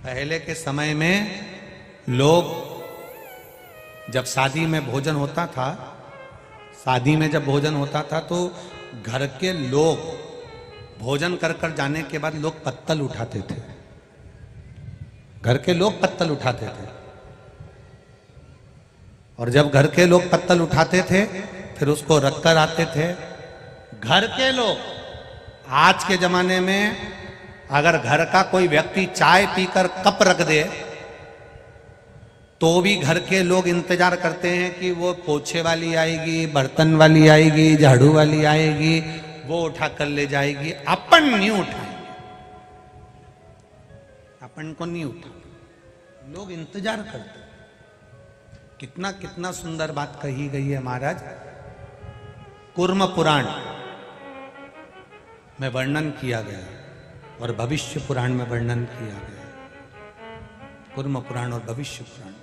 पहले के समय में लोग जब शादी में भोजन होता था, शादी में जब भोजन होता था तो घर के लोग भोजन कर कर जाने के बाद लोग पत्तल उठाते थे, घर के लोग पत्तल उठाते थे। और जब घर के लोग पत्तल उठाते थे फिर उसको रखकर आते थे घर के लोग। आज के जमाने में अगर घर का कोई व्यक्ति चाय पीकर कप रख दे तो भी घर के लोग इंतजार करते हैं कि वो पोछे वाली आएगी, बर्तन वाली आएगी, झाड़ू वाली आएगी, वो उठा कर ले जाएगी। अपन नहीं उठाएंगे, अपन को नहीं उठा, लोग इंतजार करते। कितना कितना सुंदर बात कही गई है महाराज। कूर्म पुराण में वर्णन किया गया और भविष्य पुराण में वर्णन किया गया। कूर्म पुराण और भविष्य पुराण।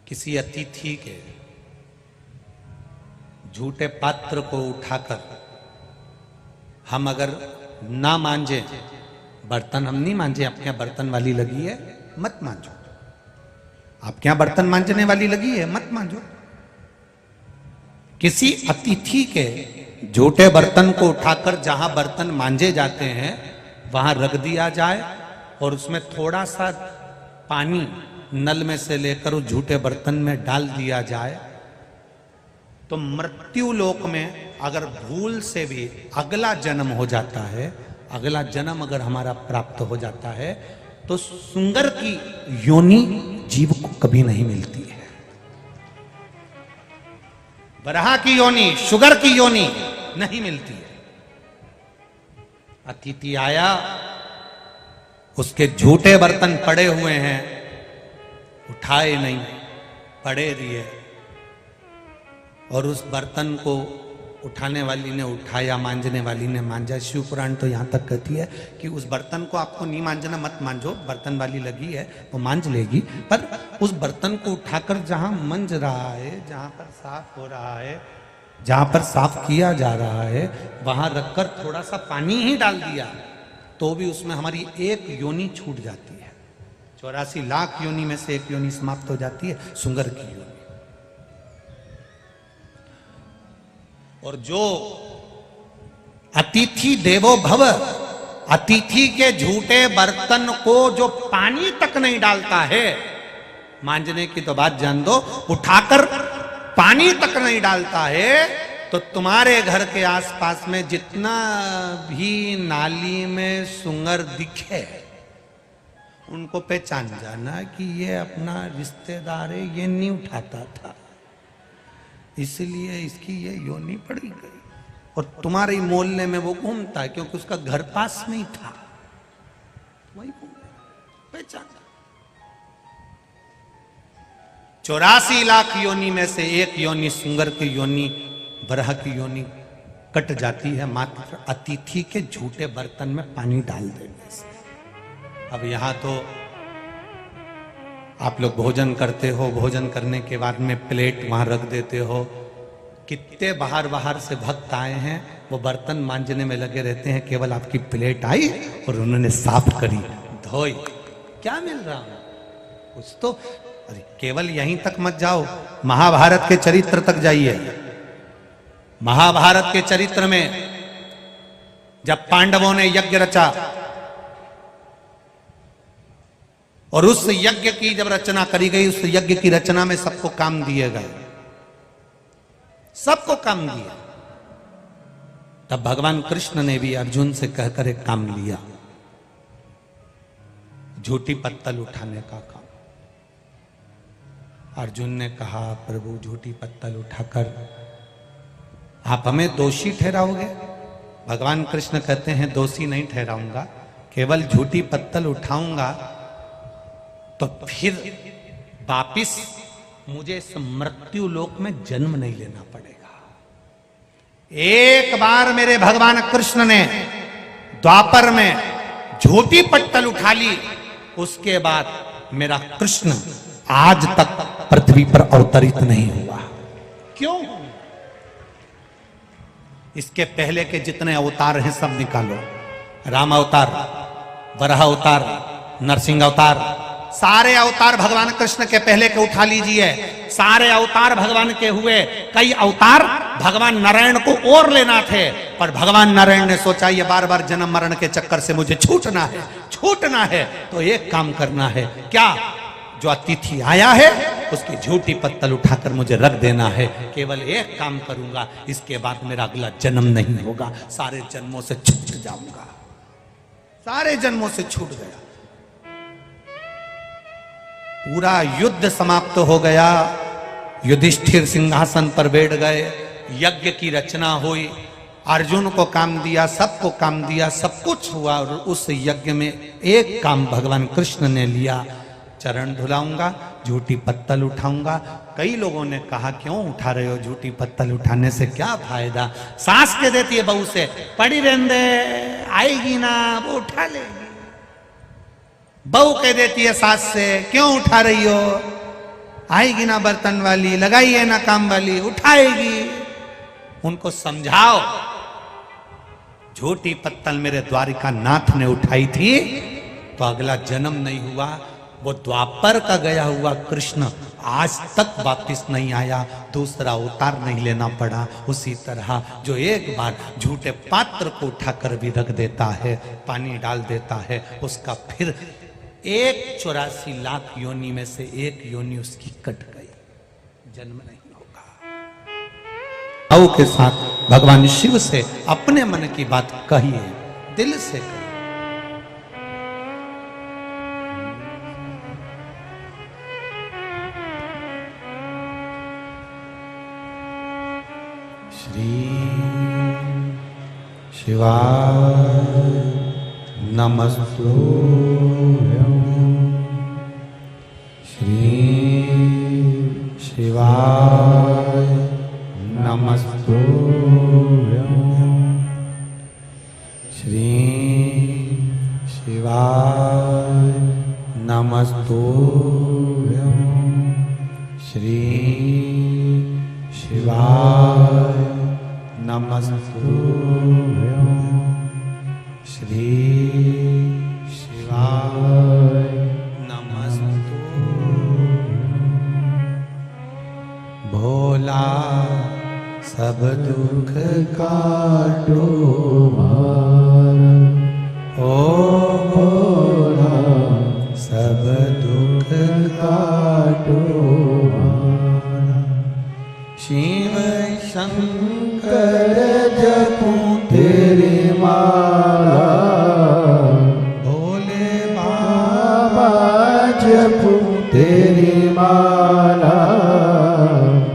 किसी अतिथि के झूठे पात्र को उठाकर हम अगर ना मांझे, बर्तन हम नहीं मांझे, आपके यहां बर्तन वाली लगी है मत मांझो, आपके यहां बर्तन मांझने वाली लगी है मत मांझो। किसी अतिथि के झूठे बर्तन को उठाकर जहां बर्तन मांझे जाते हैं वहां रख दिया जाए और उसमें थोड़ा सा पानी नल में से लेकर उस झूठे बर्तन में डाल दिया जाए तो मृत्यु लोक में अगर भूल से भी अगला जन्म हो जाता है, अगला जन्म अगर हमारा प्राप्त हो जाता है तो सुंगर की योनि जीव को कभी नहीं मिलती है। बरहा की योनि, शुगर की योनि नहीं मिलती है। अतिथि आया, उसके झूठे बर्तन पड़े हुए हैं, उठाए नहीं, पड़े दिए, और उस बर्तन को उठाने वाली ने उठाया, मांझने वाली ने मांझा। शिव पुराण तो यहाँ तक कहती है कि उस बर्तन को आपको नहीं मांझना, मत मांझो, बर्तन वाली लगी है वो मांझ लेगी, पर उस बर्तन को उठाकर जहां मंज रहा है, जहां पर साफ हो रहा है, जहां पर साफ किया जा रहा है, वहां रखकर थोड़ा सा पानी ही डाल दिया तो भी उसमें हमारी एक योनि छूट जाती है। 84 लाख योनि में से एक योनि समाप्त हो जाती है, सुंगर की योनि। और जो अतिथि देवो भव, अतिथि के झूठे बर्तन को जो पानी तक नहीं डालता है, मांझने की तो बात जान दो, उठाकर पानी तक नहीं डालता है, तो तुम्हारे घर के आसपास में जितना भी नाली में सुंगर दिखे उनको पहचान जाना कि ये अपना रिश्तेदार है, ये नहीं उठाता था, इसलिए इसकी ये योनि पड़ी गई। और तुम्हारे मोहल्ले में वो घूमता है क्योंकि उसका घर पास में ही था, वही पहचान। 84 लाख योनि में से एक योनि सुंगर की योनि, बरह की योनि कट जाती है मात्र अतिथि के झूठे बर्तन में पानी डाल देने से। अब यहां तो आप लोग भोजन करते हो, भोजन करने के बाद में प्लेट वहां रख देते हो, कितने बाहर बाहर से भक्त आए हैं, वो बर्तन मांजने में लगे रहते हैं, केवल आपकी प्लेट आई और उन्होंने साफ करी, धोई, क्या मिल रहा है कुछ तो। अरे केवल यहीं तक मत जाओ, महाभारत के चरित्र तक जाइए। महाभारत के चरित्र में जब पांडवों ने यज्ञ रचा और उस यज्ञ की जब रचना करी गई, उस यज्ञ की रचना में सबको काम दिए गए, सबको काम दिया। तब भगवान कृष्ण ने भी अर्जुन से कहकर एक काम लिया, झूठी पत्तल उठाने का काम। अर्जुन ने कहा, प्रभु झूठी पत्तल उठाकर आप हमें दोषी ठहराओगे? भगवान कृष्ण कहते हैं, दोषी नहीं ठहराऊंगा, केवल झूठी पत्तल उठाऊंगा तो फिर वापिस मुझे इस मृत्यु लोक में जन्म नहीं लेना पड़ेगा। एक बार मेरे भगवान कृष्ण ने द्वापर में झूठी पत्तल उठा ली, उसके बाद मेरा कृष्ण आज तक पृथ्वी पर अवतरित नहीं हुआ। क्यों? इसके पहले के जितने अवतार हैं सब निकालो, राम अवतार, वराह अवतार, नरसिंह अवतार, सारे अवतार भगवान कृष्ण के पहले के उठा लीजिए। सारे अवतार भगवान के हुए, कई अवतार भगवान नारायण को और लेना थे, पर भगवान नारायण ने सोचा ये बार बार जन्म मरण के चक्कर से मुझे छूटना है, तो एक काम करना है, क्या? जो अतिथि आया है उसकी झूठी पत्तल उठाकर मुझे रख देना है। केवल एक काम करूंगा, इसके बाद मेरा अगला जन्म नहीं होगा, सारे जन्मों से छूट जाऊंगा। सारे जन्मों से छूट गया। पूरा युद्ध समाप्त हो गया, युधिष्ठिर सिंहासन पर बैठ गए, यज्ञ की रचना हुई, अर्जुन को काम दिया, सबको काम दिया, सब कुछ हुआ। और उस यज्ञ में एक काम भगवान कृष्ण ने लिया, चरण धुलाऊंगा, झूठी पत्तल उठाऊंगा। कई लोगों ने कहा, क्यों उठा रहे हो झूठी पत्तल? उठाने से क्या फायदा? सास के देती है बहू से, पड़ी रहने दे, आएगी ना वो उठा लेगी। बहू कह देती है सास से, क्यों उठा रही हो? आएगी ना बर्तन वाली, लगाइए ना काम वाली, उठाएगी। उनको समझाओ, झूठी पत्तल मेरे द्वारिका नाथ ने उठाई थी तो अगला जन्म नहीं हुआ। वो द्वापर का गया हुआ कृष्ण आज तक वापिस नहीं आया, दूसरा अवतार नहीं लेना पड़ा। उसी तरह जो एक बार झूठे पात्र को उठाकर भी रख देता है, पानी डाल देता है, उसका फिर 184 लाख योनि में से एक योनि उसकी कट गई, जन्म नहीं होगा। आओ के साथ भगवान शिव से अपने मन की बात कहिए, दिल से कहिए। श्री शिवाय नमस्तुभ्यं, श्री शिवाय नमस्तुभ्यं, श्री शिवाय नमस्तुभ्यं, श्री शिवाय नमस्तुभ्यं, श्री शिवाय नमस्तुभ्यं। भोला सब दुख काटो मारा, ओ भोला सब दुख काटो मारा। शिव शंकर जपूं तेरी माला, भोले बाबा जपूं तेरी माला।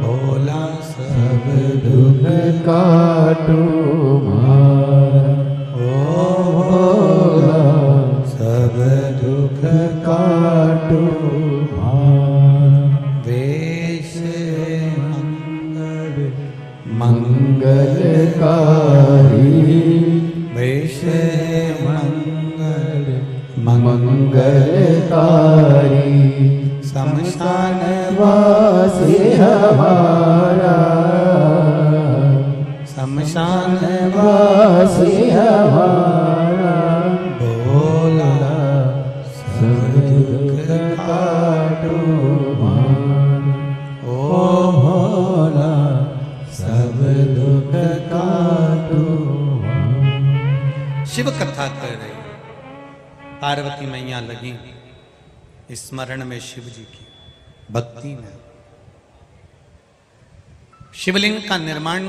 भोला सब दुख काटो मारा, ओ भोला सब दुख काटो मारा। वेश मंगलकारी, वेश मंगलकारी, शमशान वासी हमारा, वासी हमारा भोला सब दुख काटो ओ भोला सब दुख काटो। शिव कथा कर रही, पार्वती मैया लगी स्मरण में शिव जी की भक्ति में। शिवलिंग का निर्माण